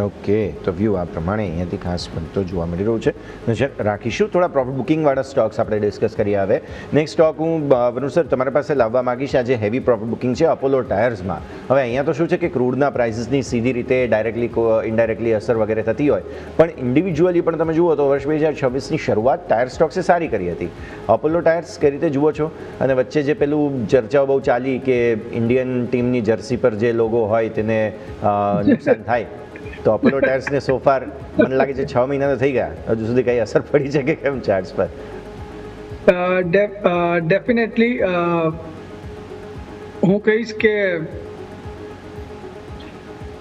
ઓકે, તો વ્યૂ આ પ્રમાણે અહીંયાથી ખાસ બનતો જોવા મળી રહ્યું છે, નજર રાખીશું. થોડા પ્રોફિટ બુકિંગવાળા સ્ટોક્સ આપણે ડિસ્કસ કરી આવે. નેક્સ્ટ સ્ટોક હું વરુણ સર તમારી પાસે લાવવા માંગીશ. આજે હેવી પ્રોફિટ બુકિંગ છે અપોલો ટાયર્સમાં. હવે અહીંયા તો શું છે કે ક્રૂડના પ્રાઇસીસની સીધી રીતે ઇનડાયરેક્ટલી અસર વગેરે થતી હોય, પણ ઇન્ડિવિજ્યુઅલી પણ તમે જુઓ તો વર્ષ 2026ની શરૂઆત ટાયર સ્ટોક્સે સારી કરી હતી. અપોલો ટાયર્સ કઈ રીતે જુઓ છો? અને વચ્ચે જે પેલું ચર્ચાઓ બહુ ચાલી કે ઇન્ડિયન ટીમની જર્સી પર જે લોગો હોય તેને નુકસાન થાય, તો અપોલો ટાયર્સને સોફાર મને લાગે છે 6 મહિના તો થઈ ગયા, હજુ સુધી કઈ અસર પડી છે કે કેમ ચાર્ટ્સ પર? ડેફિનેટલી હું કહીશ કે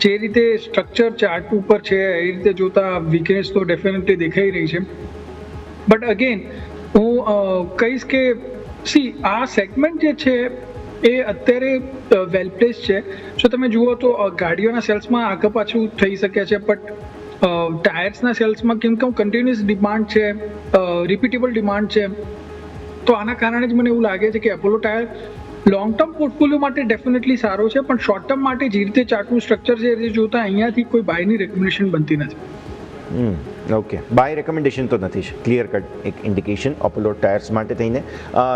જે રીતે સ્ટ્રક્ચર ચાર્ટ ઉપર છે એ રીતે જોતા વીકનેસ તો ડેફિનેટલી દેખાઈ રહી છે. બટ અગેન હું કહીશ કે આ સેગમેન્ટ જે છે એ અત્યારે વેલ પ્લેસ છે. જો તમે જુઓ તો ગાડીઓના સેલ્સમાં આગળ પાછું થઈ શકે છે, બટ ટાયર્સના સેલ્સમાં કેમ કે કન્ટિન્યુઅસ ડિમાન્ડ છે, રિપીટેબલ ડિમાન્ડ છે, તો આના કારણે જ મને એવું લાગે છે કે Apollo Tyre long term portfolio માટે ડેફિનેટલી સારો છે, પણ શોર્ટ ટર્મ માટે જે રીતે ચાર્ટનું સ્ટ્રક્ચર છે એ જોતા અહીંયાથી કોઈ બાયની રેકમેન્ડેશન બનતી નથી. ઓકે, બાય રેકમેન્ડેશન તો નથી જ, ક્લિયર કટ એક ઇન્ડિકેશન અપોલો ટાયર્સ માટે થઈને.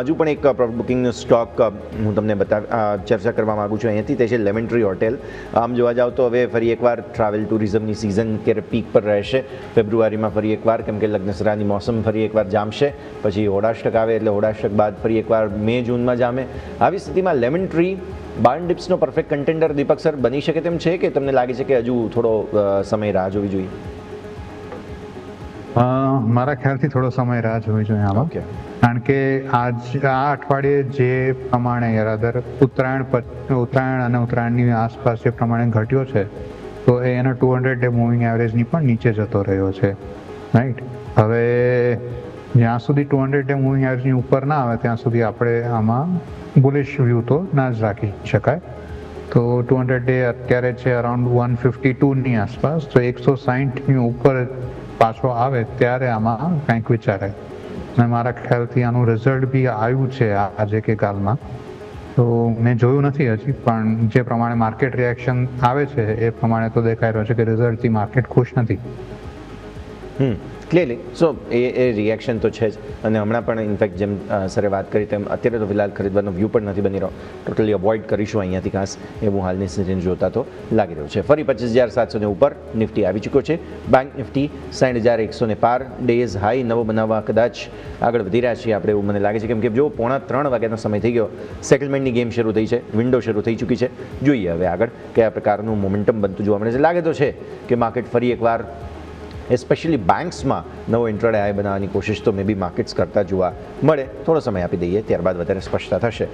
હજુ પણ એક પ્રોફિટ બુકિંગનો સ્ટોક હું તમને ચર્ચા કરવા માગું છું અહીંયાથી, તે છે લેમન ટ્રી હોટેલ. આમ જોવા જાવ તો હવે ફરી એકવાર ટ્રાવેલ ટુરિઝમની સિઝન ક્યારે પીક પર રહેશે ફેબ્રુઆરીમાં ફરી એકવાર, કેમ કે લગ્નસરાની મોસમ ફરી એકવાર જામશે, પછી હોડાષ્ટક આવે એટલે હોડાષ્ટક બાદ ફરી એકવાર મે જૂનમાં જામે. આવી સ્થિતિમાં lemon tree barn ડિપ્સનો perfect contender દીપક સર બની શકે તેમ છે, કે તમને લાગે છે કે હજુ થોડો સમય રાહ જોવી જોઈએ? મારા ખ્યાલથી થોડો સમય રાહ જોવી જોઈએ આમાં, કારણ કે આ અઠવાડિયે જે પ્રમાણે યાર ઉત્તરાયણ અને ઉત્તરાયણની આસપાસ જે પ્રમાણે ઘટ્યો છે, તો એ એના 200 ડે મૂવિંગ એવરેજની પણ નીચે જતો રહ્યો છે, રાઈટ. હવે જ્યાં સુધી 200 ડે મૂવિંગ એવરેજની ઉપર ના આવે ત્યાં સુધી આપણે આમાં બુલિશ વ્યૂ તો ના જ રાખી શકાય. તો 200 ડે અત્યારે છે અરાઉન્ડ 152ની આસપાસ, તો 160ની ઉપર પાછો આવે ત્યારે આમાં કંઈક વિચારે. અને મારા ખ્યાલથી આનું રિઝલ્ટ બી આવ્યું છે આજે કે કાલમાં, તો મેં જોયું નથી હજી, પણ જે પ્રમાણે માર્કેટ રિએક્શન આવે છે એ પ્રમાણે તો દેખાઈ રહ્યો છે કે રિઝલ્ટથી માર્કેટ ખુશ નથી. ક્લિયરલી. સો એ રિએક્શન તો છે જ, અને હમણાં પણ ઇનફેક્ટ જેમ સરે વાત કરી તેમ અત્યારે તો ફિલહાલ ખરીદવાનો વ્યૂ પણ નથી બની રહ્યો, ટોટલી અવોઇડ કરીશું અહીંયાથી ખાસ, એવું હાલની સિઝન જોતા તો લાગી રહ્યું છે. ફરી 25,700 ઉપર નિફ્ટી આવી ચૂક્યો છે. બેંક નિફ્ટી 60,100 પાર, ડેઝ હાઈ નવો બનાવવા કદાચ આગળ વધી રહ્યા છીએ આપણે, એવું મને લાગે છે, કેમ કે જો 2:45 વાગ્યાનો સમય થઈ ગયો, સેટલમેન્ટની ગેમ શરૂ થઈ છે, વિન્ડો શરૂ થઈ ચૂકી છે. જોઈએ હવે આગળ કયા પ્રકારનું મોમેન્ટમ બનતું જોવા મળે છે. લાગે તો છે કે માર્કેટ ફરી એકવાર એસ્પેશિયલી બેન્ક્સમાં નવો ઇન્ટ્રાડે હાઈ બનાવવાની કોશિશ તો મે બી માર્કેટ્સ કરતા જોવા મળે. થોડો સમય આપી દઈએ, ત્યારબાદ વધારે સ્પષ્ટતા થશે.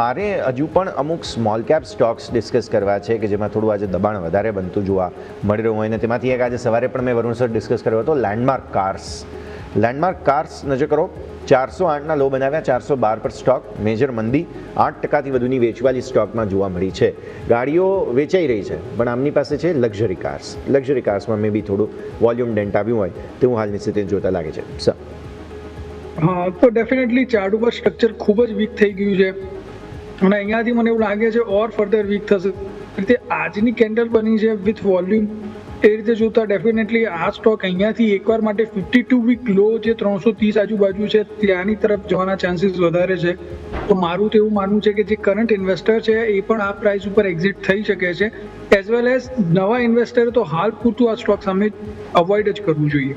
મારે હજુ પણ અમુક સ્મોલ કેપ સ્ટોક્સ ડિસ્કસ કરવા છે કે જેમાં થોડું આજે દબાણ વધારે બનતું જોવા મળી રહ્યું હોય, ને તેમાંથી એક આજે સવારે પણ મેં વરુણ સર ડિસ્કસ કર્યો હતો, લેન્ડમાર્ક કાર્સ. લેન્ડમાર્ક કાર્સ નજર કરો, 408ના લો બનાવ્યા, 412 પર સ્ટોક. મેજર મંદી 8%થી વધુની વેચવાલી સ્ટોકમાં જોવા મળી છે. ગાડીઓ વેચાઈ રહી છે, પણ આમની પાસે છે લક્ઝરી કાર્સ. લક્ઝરી કાર્સમાં મે બી થોડું વોલ્યુમ ડેન્ટ આવ્યું હોય તેવું હાલની સ્થિતિ જોતા લાગે છે. સર, હા, તો ડેફિનેટલી ચાર્ટ ઉપર સ્ટ્રક્ચર ખૂબ જ વીક થઈ ગયું છે, અને અહીંયાથી મને એવું લાગે છે ઓર ફર્ધર વીક થશે. રીતે આજની કેન્ડલ બની છે વિથ વોલ્યુમ, એ રીતે જોતા ડેફિનેટલી આ સ્ટોક અહીંયાથી એકવાર માટે 52 વીક લો જે 330 આજુબાજુ છે ત્યાંની તરફ જવાના ચાન્સીસ વધારે છે. તો મારું તો એવું માનવું છે કે જે કરંટ ઇન્વેસ્ટર છે એ પણ આ પ્રાઇસ ઉપર એક્ઝિટ થઈ શકે છે, એઝ વેલ એઝ નવા ઇન્વેસ્ટરે તો હાલ પૂરતું આ સ્ટોક સામે અવોઇડ જ કરવું જોઈએ.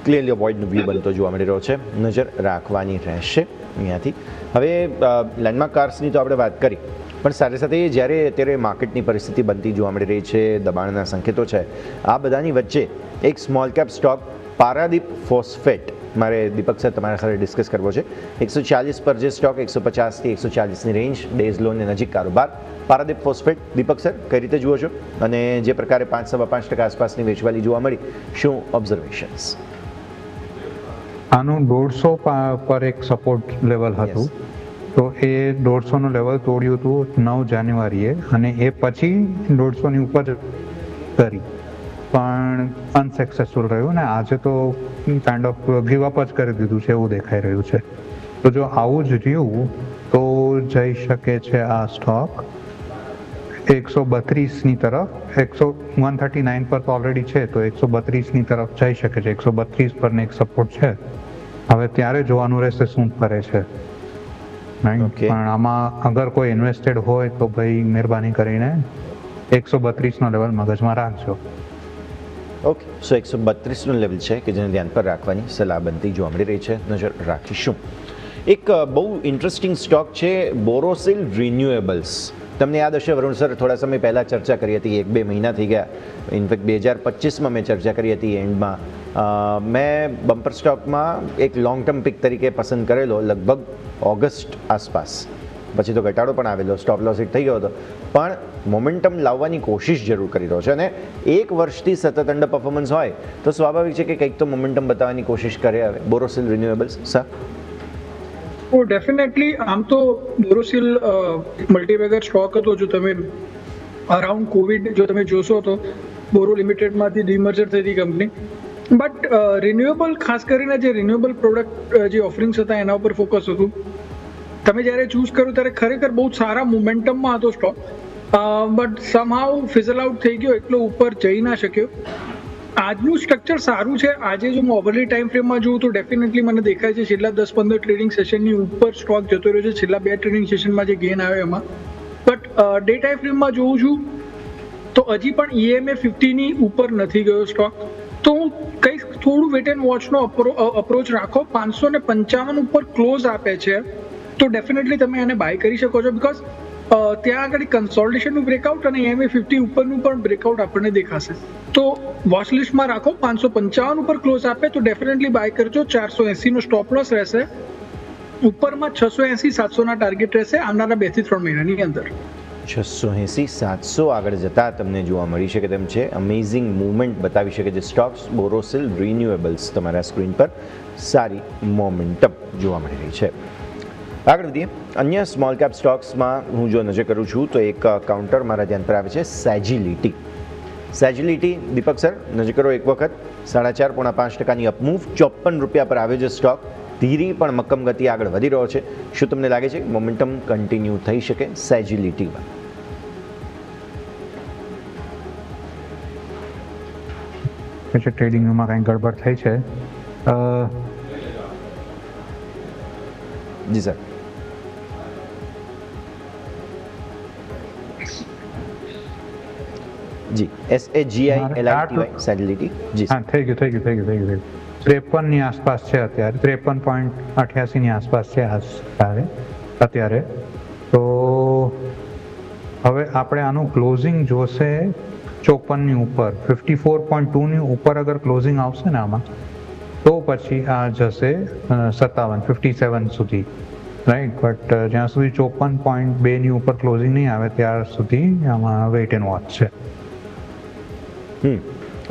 ક્લિયરલી અવોઇડનો વ્યૂ બનતો જોવા મળી રહ્યો છે, નજર રાખવાની રહેશે અહીંયાથી. હવે લેન્ડમાર્ક કાર્સની તો આપણે વાત કરી, પણ સાથે સાથે જ્યારે અત્યારે માર્કેટની પરિસ્થિતિ બનતી જોવા મળી રહી છે, દબાણના સંકેતો છે, આ બધાની વચ્ચે એક small cap stock Paradeep phosphate મારે દીપક સર તમારા સાથે ડિસ્કસ કરવો છે. 140 પર જે સ્ટોક 150થી 140ની રેન્જ, ડેઝ લોની નજીક કારોબાર. પારાદીપ ફોસ્ફેટ, દીપક સર કઈ રીતે જુઓ છો, અને જે પ્રકારે 5.5% આસપાસની વેચવાલી જોવા મળી, શું ઓબ્ઝર્વેશન્સ? આનું 150 પર એક સપોર્ટ લેવલ હતું, તો એ 150નું લેવલ તોડ્યું હતું 9 જાન્યુઆરીએ, અને એ પછી 150ની ઉપર કરી પણ અનસક્સેસફુલ રહ્યું, ને આજે તો કાઇન્ડ ઓફ ગીવ અપ જ કરી દીધું છે એવું દેખાઈ રહ્યું છે. તો જો આવું જ રહ્યું તો જઈ શકે છે આ સ્ટોક 132ની તરફ. 139 પર તો ઓલરેડી છે, તો 132ની તરફ જઈ શકે છે. 132 પર એક સપોર્ટ છે, હવે ત્યારે જોવાનું રહેશે શું કરે છે. પણ આમાં અગર કોઈ ઇન્વેસ્ટેડ હોય તો ભાઈ મહેરબાની કરીને 132નો લેવલ મગજમાં રાખજો. ઓકે, સો 132નું લેવલ છે કે જેને ધ્યાન પર રાખવાની સલાહ બનતી જોવા મળી રહી છે, નજર રાખીશું. એક બહુ ઇન્ટરેસ્ટિંગ સ્ટોક છે બોરોસિલ રિન્યુએબલ્સ. તમને યાદ હશે વરુણ સર થોડા સમય પહેલાં ચર્ચા કરી હતી, 1-2 મહિના થઈ ગયા, ઇનફેક્ટ 2025માં મેં ચર્ચા કરી હતી એન્ડમાં. મેં બમ્પર સ્ટોકમાં એક લોંગ ટર્મ પિક તરીકે પસંદ કરેલો લગભગ ઓગસ્ટ આસપાસ, પછી તો ઘટાડો પણ આવેલો, સ્ટોપ લોસ હિટ થઈ ગયો હતો, પણ મોમેન્ટમ લાવવાની કોશિશ જરૂર કરી રહ્યો છે, અને એક વર્ષથી સતત અંડર પરફોર્મન્સ હોય તો સ્વાભાવિક છે કે કંઈક તો મોમેન્ટમ બતાવવાની કોશિશ કરે હવે બોરોસિલ રિન્યુએબલ્સ. સર, ડેફિનેટલી આમ તો બોરોસિલ મલ્ટીબેગર સ્ટોક હતો. જો તમે અરાઉન્ડ કોવિડ જો તમે જોશો તો બોરો લિમિટેડમાંથી ડીમર્જર થઈ હતી કંપની, બટ રિન્યુએબલ ખાસ કરીને જે રિન્યુએબલ પ્રોડક્ટ જે ઓફરિંગ્સ હતા એના ઉપર ફોકસ હતું. તમે જ્યારે ચૂઝ કર્યું ત્યારે ખરેખર બહુ સારા મોમેન્ટમમાં હતો સ્ટોક, બટ સમહાઉ ફિઝલ આઉટ થઈ ગયો, એટલો ઉપર જઈ ના શક્યો. આજનું સ્ટ્રક્ચર સારું છે. આજે જો હું ઓવરલી ટાઈમ ફ્રેમમાં જોઉં તો ડેફિનેટલી મને દેખાય છે છેલ્લા 10-15 ટ્રેડિંગ સેશનની ઉપર સ્ટોક જતો રહ્યો છે, છેલ્લા 2 ટ્રેડિંગ સેશનમાં જે ગેન આવ્યો એમાં. બટ ડે ટાઈમ ફ્રેમમાં જોઉં છું તો હજી પણ EMA 50ની ઉપર નથી ગયો સ્ટોક. તો હું કંઈક થોડું વેટ એન્ડ વોચનો અપ્રોચ રાખો. 555 ઉપર ક્લોઝ આપે છે તો ડેફિનેટલી તમે એને બાય કરી શકો છો, બીકોઝ ત્યાં આગળ કન્સોલિડેશનનું બ્રેકઆઉટ અને EMA 50 ઉપરનું પણ બ્રેકઆઉટ આપણને દેખાશે. તો વોચ લિસ્ટમાં રાખો. 555 ઉપર ક્લોઝ આપે તો ડેફિનેટલી બાય કરજો. 480નો સ્ટોપ લોસ રહેશે. ઉપરમાં 680-700ના ટાર્ગેટ રહેશે આવનારા 2 થી 3 મહિનાની અંદર. 680-700 આગળ જતા તમને જોવા મળી શકે તેમ છે. અમેઝિંગ મૂવમેન્ટ બતાવી શકે છે સ્ટોક્સ. બોરોસિલ રિન્યુએબલ્સ તમારા સ્ક્રીન પર સારી મોમેન્ટમ જોવા મળી રહી છે. આગળ વધીએ. અન્ય સ્મોલ કેપ સ્ટોક્સમાં હું જો નજર કરું છું તો એક કાઉન્ટર મારા ધ્યાન પર આવે છે, સેજિલિટી. સેજિલિટી દીપક સર નજર કરો એક વખત. 4.5%-5%ની અપમૂવ. 54 રૂપિયા પર આવ્યો છે સ્ટોક. ધીરી પણ મક્કમ ગતિ આગળ વધી રહ્યો છે. શું તમને લાગે છે મોમેન્ટમ કન્ટિન્યુ થઈ શકે સેજિલિટીમાં? ટ્રેડિંગમાં કંઈ ગડબડ થઈ છે. જી સર. જી SAGILITY સેજિલિટી. જી હા, થઈ ગયું. 53ની આસપાસ છે અત્યારે. 53.88ની આસપાસ છે અત્યારે. તો હવે આપણે આનું ક્લોઝિંગ જોશે 54ની ઉપર. 54.2ની ઉપર અગર ક્લોઝિંગ આવશે ને આમાં તો પછી આ જશે 57 સુધી, રાઈટ. બટ જ્યાં સુધી 54.2ની ઉપર ક્લોઝિંગ નહીં આવે ત્યાર સુધી આમાં વેઇટ એન્ડ વોચ છે.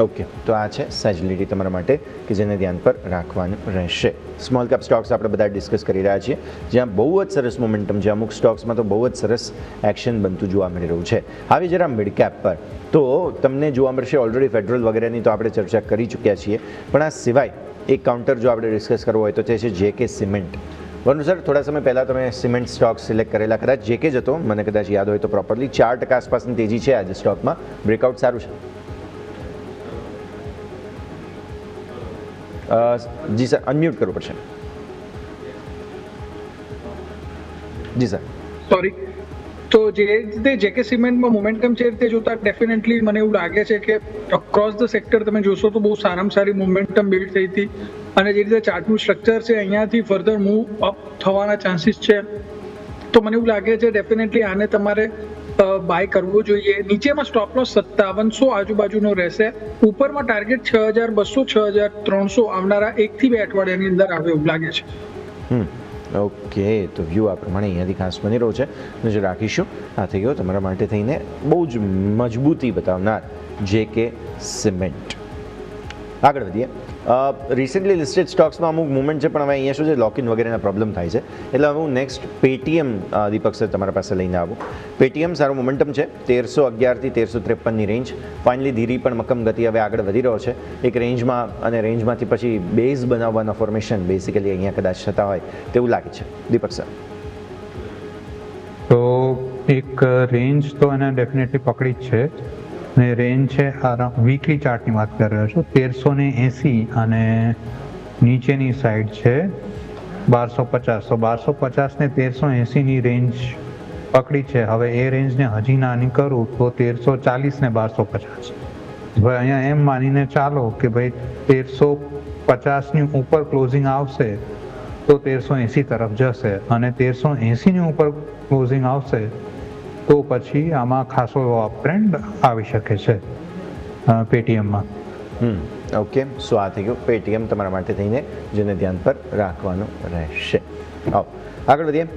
ઓકે, તો આ છે સેજિલિટી તમારા માટે કે જેને ધ્યાન પર રાખવાનું રહેશે. સ્મોલ કેપ સ્ટોક્સ આપણે બધા ડિસ્કસ કરી રહ્યા છીએ જ્યાં બહુ જ સરસ મોમેન્ટમ છે. અમુક સ્ટોક્સમાં તો બહુ જ સરસ એક્શન બનતું જોવા મળી રહ્યું છે. હવે જરા મિડ કેપ પર તો તમને જોવા મળશે ઓલરેડી ફેડરલ વગેરેની તો આપણે ચર્ચા કરી ચૂક્યા છીએ, પણ આ સિવાય એક કાઉન્ટર જો આપણે ડિસ્કસ કરવો હોય તો તે છે JK સિમેન્ટ. વરુણ સર, થોડા સમય પહેલાં તમે સિમેન્ટ સ્ટોક સિલેક્ટ કરેલા, કદાચ JK જ હતો, મને કદાચ યાદ હોય તો પ્રોપરલી. 4% આસપાસની તેજી છે આજે સ્ટોકમાં. બ્રેકઆઉટ સારું છે. જી સર, અનમ્યુટ કરવું પડશે. જી સર. સોરી. તો જે રીતે JK સિમેન્ટમાં મોમેન્ટમ છે તે જોતા ડેફિનેટલી મને એવું લાગે છે કે અક્રોસ ધ સેક્ટર તમે જોશો તો બહુ સારામાં સારી મોમેન્ટમ બિલ્ડ થઈ હતી, અને જે રીતે ચાર્ટનું સ્ટ્રક્ચર છે અહીંયાથી ફર્ધર મૂવ અપ થવાના ચાન્સીસ છે. તો મને એવું લાગે છે ડેફિનેટલી આને તમારે બાય કરવો જોઈએ. નીચેમાં સ્ટોપ લોસ 5700 આજુબાજુનો રહેશે. ઉપરમાં ટાર્ગેટ 6200-6300 આવનારા 1 થી 2 અઠવાડિયાની અંદર આવે એવું લાગે છે. ઓકે, તો વ્યૂ આ પ્રમાણે અહીંયાથી ખાસ બની રહ્યો છે. નજર રાખીશું. આ થઈ ગયો તમારા માટે થઈને બહુ જ મજબૂતી બતાવનાર JK સિમેન્ટ. આગળ વધીએ. રિસેન્ટલી લિસ્ટેડ સ્ટોક્સમાં અમુક મુવમેન્ટ છે, પણ હવે અહીંયા શું છે, લોકિન વગેરેના પ્રોબ્લેમ થાય છે. એટલે હવે હું નેક્સ્ટ પેટીએમ દીપક સર તમારા પાસે લઈને આવું. પેટીએમ સારું મોમેન્ટમ છે. 1311 થી 1353ની રેન્જ. ફાઇનલી ધીરી પણ મક્કમ ગતિ હવે આગળ વધી રહ્યો છે એક રેન્જમાં, અને રેન્જમાંથી પછી બેઝ બનાવવાના ફોર્મેશન બેઝિકલી અહીંયા કદાચ થતા હોય તેવું લાગે છે. દીપક સર, તો એક રેન્જ તો એને ડેફિનેટલી પકડી જ છે. ને રેન્જ છે વીકલી ચાર્ટની વાત કરી રહ્યો છું, 1380 અને નીચેની સાઈડ છે 1250. તો 1250 ને 1380ની રેન્જ પકડી છે. હવે એ રેન્જને હજી નાની કરું તો 1340 ને 1250. હવે અહીંયા એમ માનીને ચાલો કે ભાઈ 1350ની ઉપર ક્લોઝિંગ આવશે તો 1380 તરફ જશે, અને 1380ની ઉપર ક્લોઝિંગ આવશે તો પછી આમાં ખાસો એવો અપટ્રેન્ડ આવી શકે છે પેટીએમમાં. ઓકે, સો આ થઈ ગયું પેટીએમ તમારા માટે થઈને જેને ધ્યાન પર રાખવાનું રહેશે. આગળ વધીએ.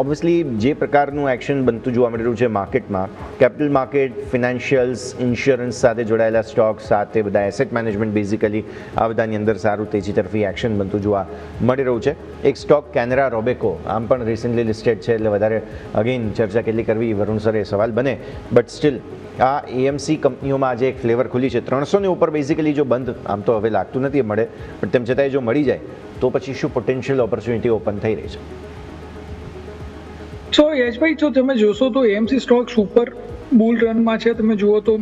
ઓબ્વિયસલી જે પ્રકારનું એક્શન બનતું જોવા મળી રહ્યું છે માર્કેટમાં, કેપિટલ માર્કેટ, ફિનાન્શિયલ્સ, ઇન્સ્યોરન્સ સાથે જોડાયેલા સ્ટોક સાથે બધા એસેટ મેનેજમેન્ટ બેઝિકલી આ બધાની અંદર સારું તેજી તરફી એક્શન બનતું જોવા મળી રહ્યું છે. એક સ્ટોક કેનરા રોબેકો આમ પણ રિસેન્ટલી લિસ્ટેડ છે, એટલે વધારે અગેન ચર્ચા કેટલી કરવી વરુણ સર એ સવાલ બને, બટ સ્ટીલ આ AMC કંપનીઓમાં આજે એક ફ્લેવર ખુલી છે. 300ની ઉપર બેઝિકલી જો બંધ આમ તો હવે લાગતું નથી મળે, પણ તેમ છતાંય જો મળી જાય તો પછી શું પોટેન્શિયલ ઓપોર્ચ્યુનિટી ઓપન થઈ રહી છે? સો યશભાઈ, જો તમે જોશો તો એએમસી સ્ટોક સુપર બુલ રનમાં છે. તમે જુઓ તો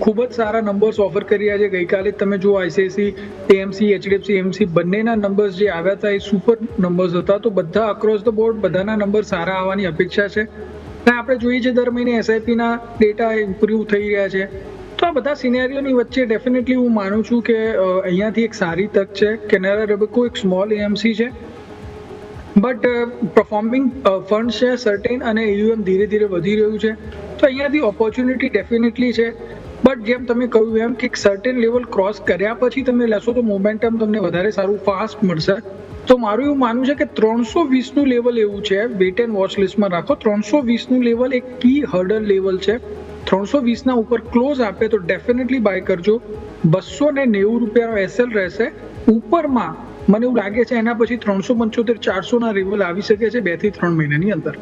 ખૂબ જ સારા નંબર્સ ઓફર કરી રહ્યા છે. ગઈકાલે તમે જુઓ આઈસીઆઈસી એએમસી, એચડીએફસી એએમસી બંનેના નંબર્સ જે આવ્યા હતા એ સુપર નંબર્સ હતા. તો બધા અક્રોસ ધ બોર્ડ બધાના નંબર સારા આવવાની અપેક્ષા છે. અને આપણે જોઈએ છે દર મહિને એસઆઈપીના ડેટા ઇમ્પ્રૂવ થઈ રહ્યા છે. તો આ બધા સિનેરિયોની વચ્ચે ડેફિનેટલી હું માનું છું કે અહીંયાથી એક સારી તક છે. કેનેરા રેબકો એક સ્મોલ એએમસી છે, બટ પરફોર્મિંગ ફંડ છે સર્ટેન, અને એયુએમ ધીરે ધીરે વધી રહ્યું છે. તો અહીંયાથી ઓપોર્ચ્યુનિટી ડેફિનેટલી છે. બટ જેમ તમે કહ્યું એમ કે સર્ટેન લેવલ ક્રોસ કર્યા પછી તમે લેશો તો મોમેન્ટમ તમને વધારે સારું ફાસ્ટ મળશે. તો મારું એવું માનવું છે કે 320નું લેવલ એવું છે, વેટ એન્ડ વોચ લિસ્ટમાં રાખો. 320નું લેવલ એક કી હર્ડલ લેવલ છે. 320ના ઉપર ક્લોઝ આપે તો ડેફિનેટલી બાય કરજો. 290 રૂપિયાનો એસએલ રહેશે. ઉપરમાં મને એવું લાગે છે એના પછી 375 400ના લેવલ આવી શકે છે 2 થી 3 મહિનાની અંદર.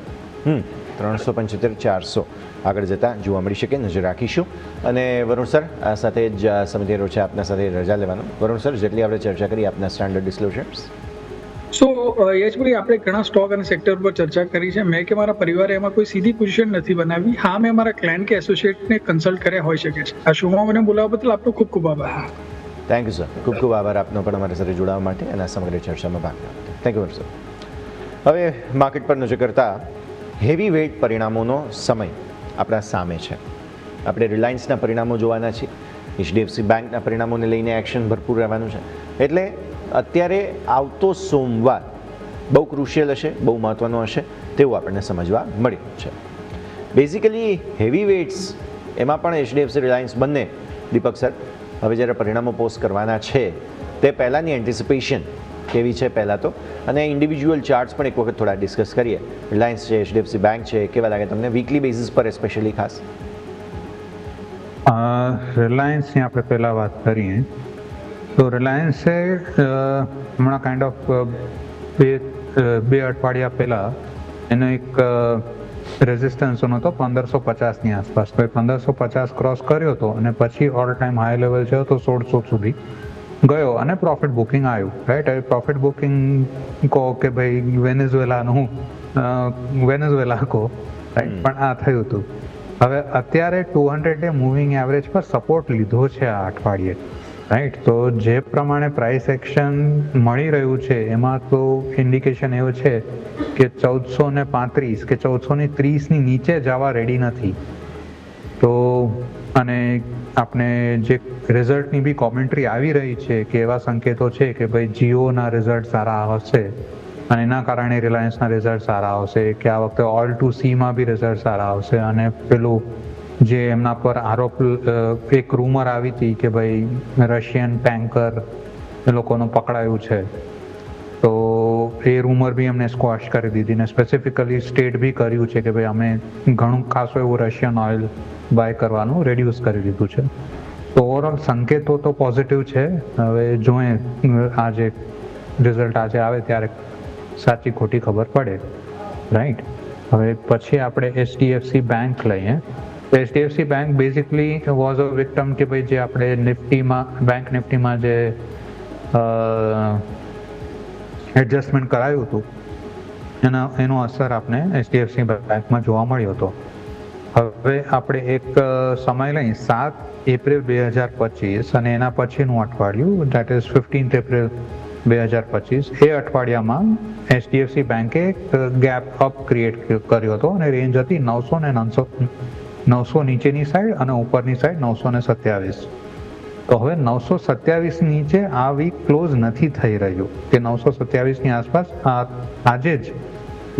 375 400 આગળ જતા જોવા મળી શકે, નજર રાખીશું. અને વરુણ સર, આ સાથે જ સમજી રહ્યો છે આપના સાથે રજા લેવાનો. વરુણ સર, જેટલી આપણે ચર્ચા કરી આપના સ્ટાન્ડર્ડ ડિસ્ક્લોઝર્સ. સો યશભાઈ, આપણે ઘણા સ્ટોક અને સેક્ટર પર ચર્ચા કરી છે. મેં કે મારા પરિવારે એમાં કોઈ સીધી પોઝિશન નથી બનાવી. હા, મેં મારા ક્લાયન્ટ કે એસોસિએટને કન્સલ્ટ કર્યા હોઈ શકે છે. આ શોમાં મને બોલાવવા બદલ આપનો ખૂબ ખૂબ આભાર. થેન્ક યુ સર, ખૂબ ખૂબ આભાર આપનો પણ અમારી સાથે જોડાવા માટે અને આ સમગ્ર ચર્ચામાં ભાગ લેવા માટે. Thank you sir. હવે માર્કેટ પર નજર કરતા હેવી વેઇટ પરિણામોનો સમય આપણા સામે છે. આપણે રિલાયન્સના પરિણામો જોવાના છીએ. એચડીએફસી બેંકના પરિણામોને લઈને એક્શન ભરપૂર રહેવાનું છે. એટલે અત્યારે આવતો સોમવાર બહુ ક્રુશિયલ હશે, બહુ મહત્ત્વનો હશે તેવું આપણને સમજવા મળ્યું છે. બેઝિકલી હેવી વેઇટ્સ એમાં પણ એચડીએફસી રિલાયન્સ બંને, દીપક સર, હવે જ્યારે પરિણામો પોસ્ટ કરવાના છે તે પહેલાંની એન્ટિસિપેશન કેવી છે પહેલાં તો, અને ઇન્ડિવિજ્યુઅલ ચાર્ટ્સ પણ એક વખત થોડા ડિસ્કસ કરીએ. રિલાયન્સ છે, એચડીએફસી બેંક છે, કેવા લાગે તમને વીકલી બેઝિસ પર એસ્પેશિયલી ખાસ? રિલાયન્સની આપણે પહેલાં વાત કરીએ તો રિલાયન્સે હમણાં કાઇન્ડ ઓફ બે અઠવાડિયા પહેલાં એનો એક રેઝિસ્ટન્સ હતો 1550ની આસપાસ. તો એ 1550 ક્રોસ કર્યો હતો અને પછી ઓલ ટાઈમ હાઈ લેવલ છે તો 1600 સુધી ગયો અને પ્રોફિટ બુકિંગ આવ્યું. રાઈટ, હવે પ્રોફિટ બુકિંગ કહો કે ભાઈ વેનેઝુએલાનું વેનેઝુએલા કહો, રાઈટ, પણ આ થયું હતું. હવે અત્યારે 200 મૂવિંગ એવરેજ પર સપોર્ટ લીધો છે આ અઠવાડિયે, રાઈટ. તો જે પ્રમાણે પ્રાઇસ એક્શન મળી રહ્યું છે એમાં તો ઇન્ડિકેશન એવું છે કે 1435 કે 1430ની નીચે જવા રેડી નથી. તો અને આપણે જે રિઝલ્ટની બી કોમેન્ટ્રી આવી રહી છે કે એવા સંકેતો છે કે ભાઈ જીઓના રિઝલ્ટ સારા આવશે અને એના કારણે રિલાયન્સના રિઝલ્ટ સારા આવશે, કે આ વખતે ઓલ ટુ સીમાં બી રિઝલ્ટ સારા આવશે. અને પેલું જે એમના પર આરોપ, એક રૂમર આવી હતી કે ભાઈ રશિયન ટેન્કર એ લોકોનું પકડાયું છે, તો એ રૂમર બી એમને સ્ક્વોશ કરી દીધી ને સ્પેસિફિકલી સ્ટેટ બી કર્યું છે કે ભાઈ અમે ઘણું ખાસું એવું રશિયન ઓઇલ બાય કરવાનું રેડ્યુસ કરી દીધું છે. તો ઓવરઓલ સંકેતો તો પોઝિટિવ છે. હવે જોઈએ આ જે રિઝલ્ટ આજે આવે ત્યારે સાચી ખોટી ખબર પડે, રાઈટ. હવે પછી આપણે એચડીએફસી બેંક લઈએ. તો HDFC bank basically was a victim કે ભાઈ જે આપણે નિફ્ટીમાં, બેંક નિફ્ટીમાં જે એડજસ્ટમેન્ટ કરાયું હતું એનો અસર આપણે એચડીએફસી બેંકમાં જોવા મળ્યો હતો. હવે આપણે એક સમય લઈ 7 એપ્રિલ 2025 અને એના પછીનું અઠવાડિયું, દેટ ઇઝ 15 એપ્રિલ 2025. એ અઠવાડિયામાં એચડીએફસી બેંકે ગેપ અપ ક્રિએટ કર્યો હતો અને રેન્જ હતી 900 ને 900 નીચેની સાઈડ અને ઉપરની સાઈડ 927. તો હવે 927 નીચે આ વીક ક્લોઝ નથી થઈ રહ્યું, કે 927ની આસપાસ આજે જ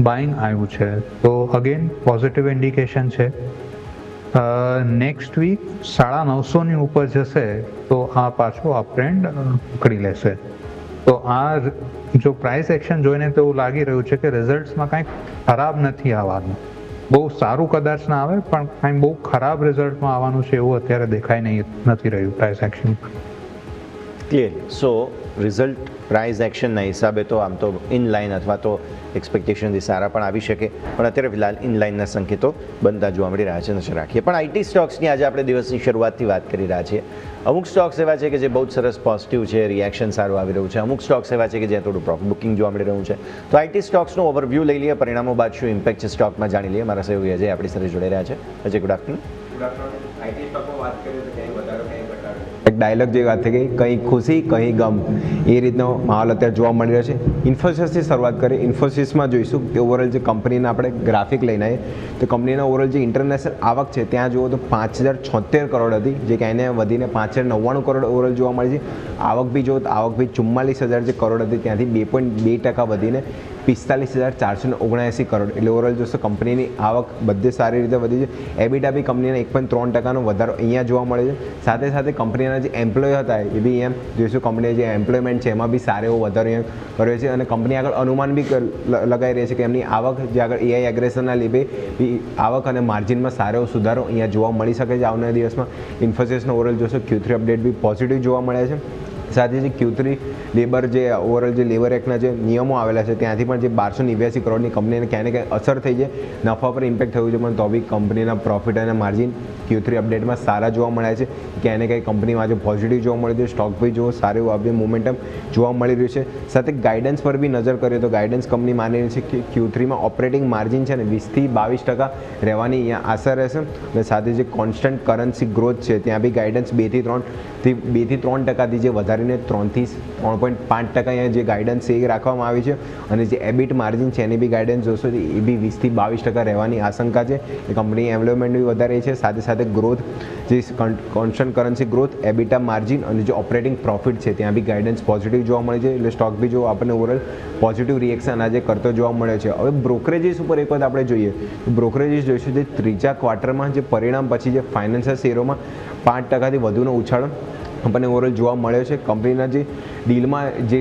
બાઇંગ આવ્યું છે. તો અગેન પોઝિટિવ ઇન્ડિકેશન છે. નેક્સ્ટ વીક 950ની ઉપર જશે તો આ પાછો અપટ્રેન્ડ પકડી લેશે. તો આ જો પ્રાઇસ એક્શન જોઈને તો એવું લાગી રહ્યું છે કે રિઝલ્ટ્સમાં કાંઈક ખરાબ નથી આવવાનું. બહુ સારું કદાચ ના આવે પણ કાંઈ બહુ ખરાબ રિઝલ્ટમાં આવવાનું છે એવું અત્યારે દેખાઈ નથી રહ્યું પ્રાઇસ એક્શન. ક્લિયર. સો રિઝલ્ટ પ્રાઇઝ એક્શનના હિસાબે તો આમ તો ઇન લાઇન અથવા તો એક્સપેક્ટેશનથી સારા પણ આવી શકે, પણ અત્યારે ફિલહાલ ઇન લાઇનના સંકેતો બનતા જોવા મળી રહ્યા છે. નજર રાખીએ. પણ આઈટી સ્ટોક્સની આજે આપણે દિવસની શરૂઆતથી વાત કરી રહ્યા છીએ. અમુક સ્ટોક્સ એવા છે કે જે બહુ જ સરસ પોઝિટિવ છે, રિએક્શન સારું આવી રહ્યું છે. અમુક સ્ટોક્સ એવા છે કે જ્યાં થોડું પ્રોફિટ બુકિંગ જોવા મળી રહ્યું છે. તો આઈટી સ્ટોક્સનો ઓવરવ્યૂ લઈ લઈએ, પરિણામો બાદ શું ઇમ્પેક્ટ છે સ્ટોકમાં જાણી લઈએ. મારા સહયોગી અજય આપણી સાથે જોડાઈ રહ્યા છે. Ajay, good afternoon. આઈટી સ્ટોકમાં વાત કરીએ તો ક્યાંય વધારો ક્યાંય ઘટાડો? એક ડાયલોગ જેવી વાત થઈ ગઈ, કંઈ ખુશી કંઈ ગમ, એ રીતનો માહોલ અત્યારે જોવા મળી રહ્યો છે. ઇન્ફોસિસથી શરૂઆત કરીએ. ઇન્ફોસિસમાં જોઈશું કે ઓવરઓલ જે કંપનીના આપણે ગ્રાફિક લઈને આવીએ તો કંપનીના ઓવરઓલ જે ઇન્ટરનેશનલ આવક છે ત્યાં જુઓ તો 5076 કરોડ હતી, જે ક્યાંયને વધીને 5099 કરોડ ઓવરઓલ જોવા મળી છે. આવક બી જુઓ તો આવક બી 44,000 જે કરોડ હતી ત્યાંથી 2.2% વધીને 45,479 કરોડ. એટલે ઓવરઓલ જોશો કંપનીની આવક બધે સારી રીતે વધી છે. એબિટા બી કંપનીને 1.3%નો વધારો અહીંયા જોવા મળે છે. સાથે સાથે કંપનીના જે એમ્પ્લોય હતા એ બી એમ જોઈશું કંપની જે એમ્પ્લોયમેન્ટ છે એમાં બી સારો એવો વધારો અહીંયા કર્યો છે. અને કંપની આગળ અનુમાન બી લગાવી રહી છે કે એમની આવક જે આગળ એઆઈ એગ્રેશનના લીધે બી આવક અને માર્જિનમાં સારો એવો સુધારો અહીંયા જોવા મળી શકે છે આવનારા દિવસમાં. ઇન્ફોસિસનો ઓવરઓલ જોશો Q3 અપડેટ બી પોઝિટિવ જોવા મળે છે. સાથે જે Q3 લેબર જે ઓવરઓલ જે લેબર એક્ટના જે નિયમો આવેલા છે ત્યાંથી પણ જે 1289 કરોડની કંપનીને ક્યાંય ને ક્યાંય અસર થઈ છે, નફા પર ઇમ્પેક્ટ થયું છે, પણ તો બી કંપનીના પ્રોફિટ અને માર્જિન Q3 અપડેટમાં સારા જોવા મળ્યા છે. ક્યાંય ને ક્યાંય કંપનીમાં આજે પોઝિટિવ જોવા મળ્યું છે. સ્ટોક બી જુઓ સારું એવું આપણે મોમેન્ટમ જોવા મળી રહ્યું છે. સાથે ગાઈડન્સ પર બી નજર કરીએ તો ગાઈડન્સ કંપની માની રહી છે કે Q3માં ઓપરેટિંગ માર્જિન છે ને 20 થી 22% રહેવાની અહીંયા આશા રહેશે. અને સાથે જે કોન્સ્ટન્ટ કરન્સી ગ્રોથ છે ત્યાં બી ગાઈડન્સ 2 થી 3%થી જે વધારીને 3 થી 3.5% અહીંયા જે ગાઈડન્સ છે એ રાખવામાં આવી છે. અને જે એબિટ માર્જિન છે એની બી ગાઈડન્સ જોશો તો એ બી 20 થી 22% રહેવાની આશંકા છે. એ કંપની એમ્પ્લોયમેન્ટ બી વધારે છે. સાથે સાથે ગ્રોથ જે constant currency growth, EBITDA margin અને જે ઓપરેટિંગ પ્રોફિટ છે ત્યાં બી ગાઈડન્સ પોઝિટિવ જોવા મળે છે. એટલે સ્ટોક બી જો આપણને ઓવરઓલ પોઝિટિવ રિએક્શન આજે કરતો જોવા મળે છે. હવે બ્રોકરેજીસ ઉપર એક વખત આપણે જોઈએ તો બ્રોકરેજીસ જોઈશું જે ત્રીજા ક્વાર્ટરમાં જે પરિણામ પછી જે ફાઇનાન્શિયલ શેરોમાં 5%થી વધુનો ઉછાળો આપણને ઓવરઓલ જોવા મળ્યો છે. કંપનીના જે ડીલમાં જે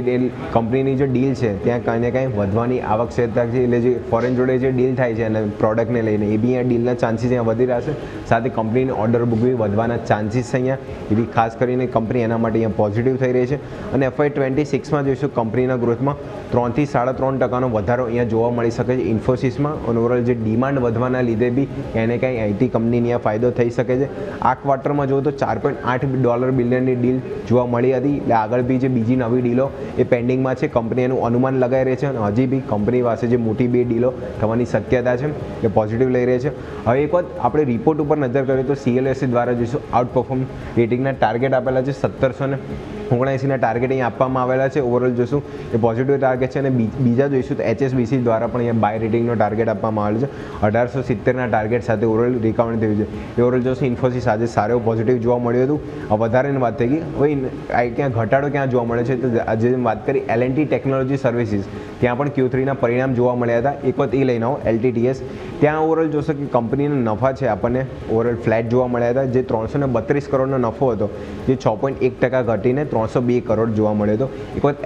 કંપનીની જે ડીલ છે ત્યાં કાંઈ ને કાંઈ વધવાની આવશ્યકતા છે. એટલે જે ફોરેન જોડે જે ડીલ થાય છે અને પ્રોડક્ટને લઈને એ બી અહીંયા ડીલના ચાન્સીસ અહીંયા વધી રહ્યા છે. સાથે કંપનીની ઓર્ડર બુક બી વધવાના ચાન્સીસ છે અહીંયા. એ બી ખાસ કરીને કંપની એના માટે અહીંયા પોઝિટિવ થઈ રહી છે. અને FY26માં જોઈશું કંપનીના ગ્રોથમાં 3 થી 3.5%નો વધારો અહીંયા જોવા મળી શકે છે ઇન્ફોસિસમાં. અને ઓવરઓલ જે ડિમાન્ડ વધવાના લીધે બી એને કાંઈ આઈટી કંપનીને અહીંયા ફાયદો થઈ શકે છે. આ ક્વાર્ટરમાં જુઓ તો $4.8 બિલિયનની ડીલ જોવા મળી હતી. એટલે આગળ બી જે બીજી નવી ડીલો એ પેન્ડિંગમાં છે. કંપની એનું અનુમાન લગાવી રહી છે અને હજી બી કંપની પાસે જે મોટી 2 ડીલો થવાની શક્યતા છે એ પોઝિટિવ લઈ રહી છે. હવે એક વખત આપણે રિપોર્ટ ઉપર નજર કરીએ તો CLSA દ્વારા જોઈશું આઉટ પરફોર્મ રેટિંગના ટાર્ગેટ આપેલા છે 1779ના ટાર્ગેટ અહીંયા આપવામાં આવેલા છે. ઓવરઓલ જોઈશું એ પોઝિટિવ ટાર્ગેટ છે. અને બીજા જોઈશું તો HSBC દ્વારા પણ અહીંયા બાય રેટિંગનો ટાર્ગેટ આપવામાં આવેલો છે 1870ના ટાર્ગેટ સાથે ઓવરઓલ રિકવરી થયું છે. એ ઓવરઓલ જોઈશું ઇન્ફોસિસ આજે સારો પોઝિટિવ જોવા મળ્યું હતું. વધારેની વાત થઈ ગઈ. હવે ક્યાં ઘટાડો ક્યાં જોવા મળે છે તો આજે વાત કરી L&T ટેકનોલોજી સર્વિસીસ ત્યાં પણ Q3ના પરિણામ જોવા મળ્યા હતા. એક વખત એ લઈને આવો LTTS ત્યાં ઓવરઓલ જોશો કે કંપનીનો નફા છે આપણને ઓવરઓલ ફ્લેટ જોવા મળ્યા હતા. જે 332 કરોડનો નફો હતો જે 6.1% ઘટીને 302 કરોડ જોવા મળ્યો હતો. એક વખત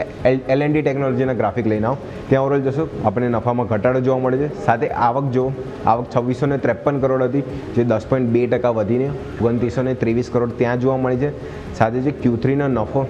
L&T ટેકનોલોજીના ગ્રાફિક લઈને આવો ત્યાં ઓવરઓલ જોશો આપણને નફામાં ઘટાડો જોવા મળે છે. સાથે આવક જો આવક 2653 કરોડ હતી જે 10.2% વધીને 2923 કરોડ ત્યાં જોવા મળી છે. સાથે જે Q3નો નફો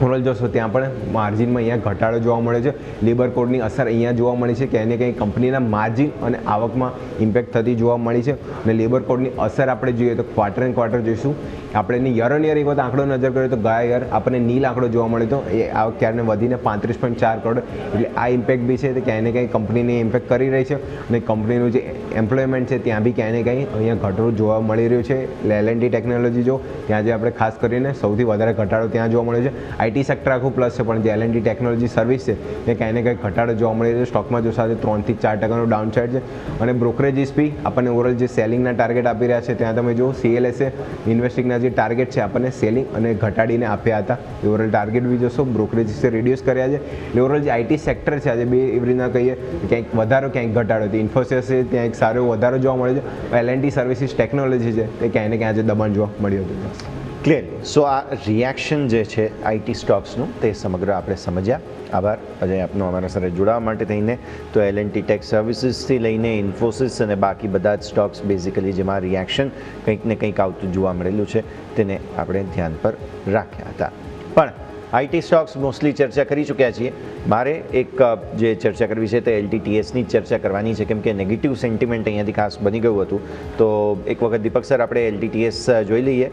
ઓવરઓલ જોશો ત્યાં પણ માર્જિનમાં અહીંયા ઘટાડો જોવા મળે છે. લેબર કોડની અસર અહીંયા જોવા મળી છે કે એને કંઈ કંપનીના માર્જિન અને આવકમાં ઇમ્પેક્ટ થતી જોવા મળી છે. અને લેબર કોડની અસર આપણે જોઈએ તો ક્વાર્ટર એન્ડ ક્વાર્ટર જોઈશું આપણે યર ઓન યર એક વખત આંકડો નજર કરીએ તો ગયા યર આપણને નીલ આંકડો જોવા મળ્યો હતો. એ આવક ક્યારને વધીને 35.4 કરોડ. એટલે આ ઇમ્પેક્ટ બી છે તો ક્યાંય ને ક્યાંય કંપનીને ઇમ્પેક્ટ કરી રહી છે. અને કંપનીનું જે એમ્પ્લોયમેન્ટ છે ત્યાં બી ક્યાંય ને ક્યાંય અહીંયા ઘટાડો જોવા મળી રહ્યું છે. એટલે L&T ટેકનોલોજી જો ત્યાં જે આપણે ખાસ કરીને સૌથી વધારે ઘટાડો ત્યાં જોવા મળ્યો છે. આઈટી સેક્ટર આખું પ્લસ છે પણ જે L&T ટેકનોલોજી સર્વિસ છે તે ક્યાંય ને ક્યાંય ઘટાડો જોવા મળી રહ્યો છે. સ્ટોકમાં જો સાથે 3 થી 4%નો ડાઉન સાઇડ છે. અને બ્રોકરેજીસ બી આપણને ઓવરઓલ જે સેલિંગના ટાર્ગેટ આપી રહ્યા છે ત્યાં તમે જો CLSA ઇન્વેસ્ટિંગના જે ટાર્ગેટ છે આપણને સેલિંગ અને ઘટાડીને આપ્યા હતા. ઓવરઓલ ટાર્ગેટ બી જોશો બ્રોકરેજીસે રિડ્યુસ કર્યા છે. એટલે ઓવરઓલ જે આઈટી સેક્ટર છે આજે બે એવી રીતના કહીએ ક્યાંક વધારો ક્યાંક ઘટાડો હતી. ઇન્ફોસિસે ત્યાં એક સારો વધારો જોવા મળે છે. L&T સર્વિસીસ ટેકનોલોજી છે તે ક્યાંય ને ક્યાં આજે દબાણ જોવા મળ્યું હતું. ક્લિયર. સો આ રિએક્શન જે છે આઈટી સ્ટોક્સનું તે સમગ્ર આપણે સમજ્યા. આભાર અજય આપનો અમારા સાથે જોડાવા માટે થઈને. તો L&T ટેક સર્વિસીસથી લઈને ઇન્ફોસિસ અને બાકી બધા જ સ્ટોક્સ બેઝિકલી જેમાં રિએક્શન કંઈક ને કંઈક આવતું જોવા મળેલું છે તેને આપણે ધ્યાન પર રાખ્યા હતા. પણ આઈટી સ્ટોક્સ મોસ્ટલી ચર્ચા કરી ચૂક્યા છીએ. મારે એક જે ચર્ચા કરવી છે તે LTTSની જ ચર્ચા કરવાની છે, કેમ કે નેગેટિવ સેન્ટિમેન્ટ અહીંયાથી ખાસ બની ગયું હતું. તો એક વખત દીપક સર આપણે LTTS જોઈ લઈએ.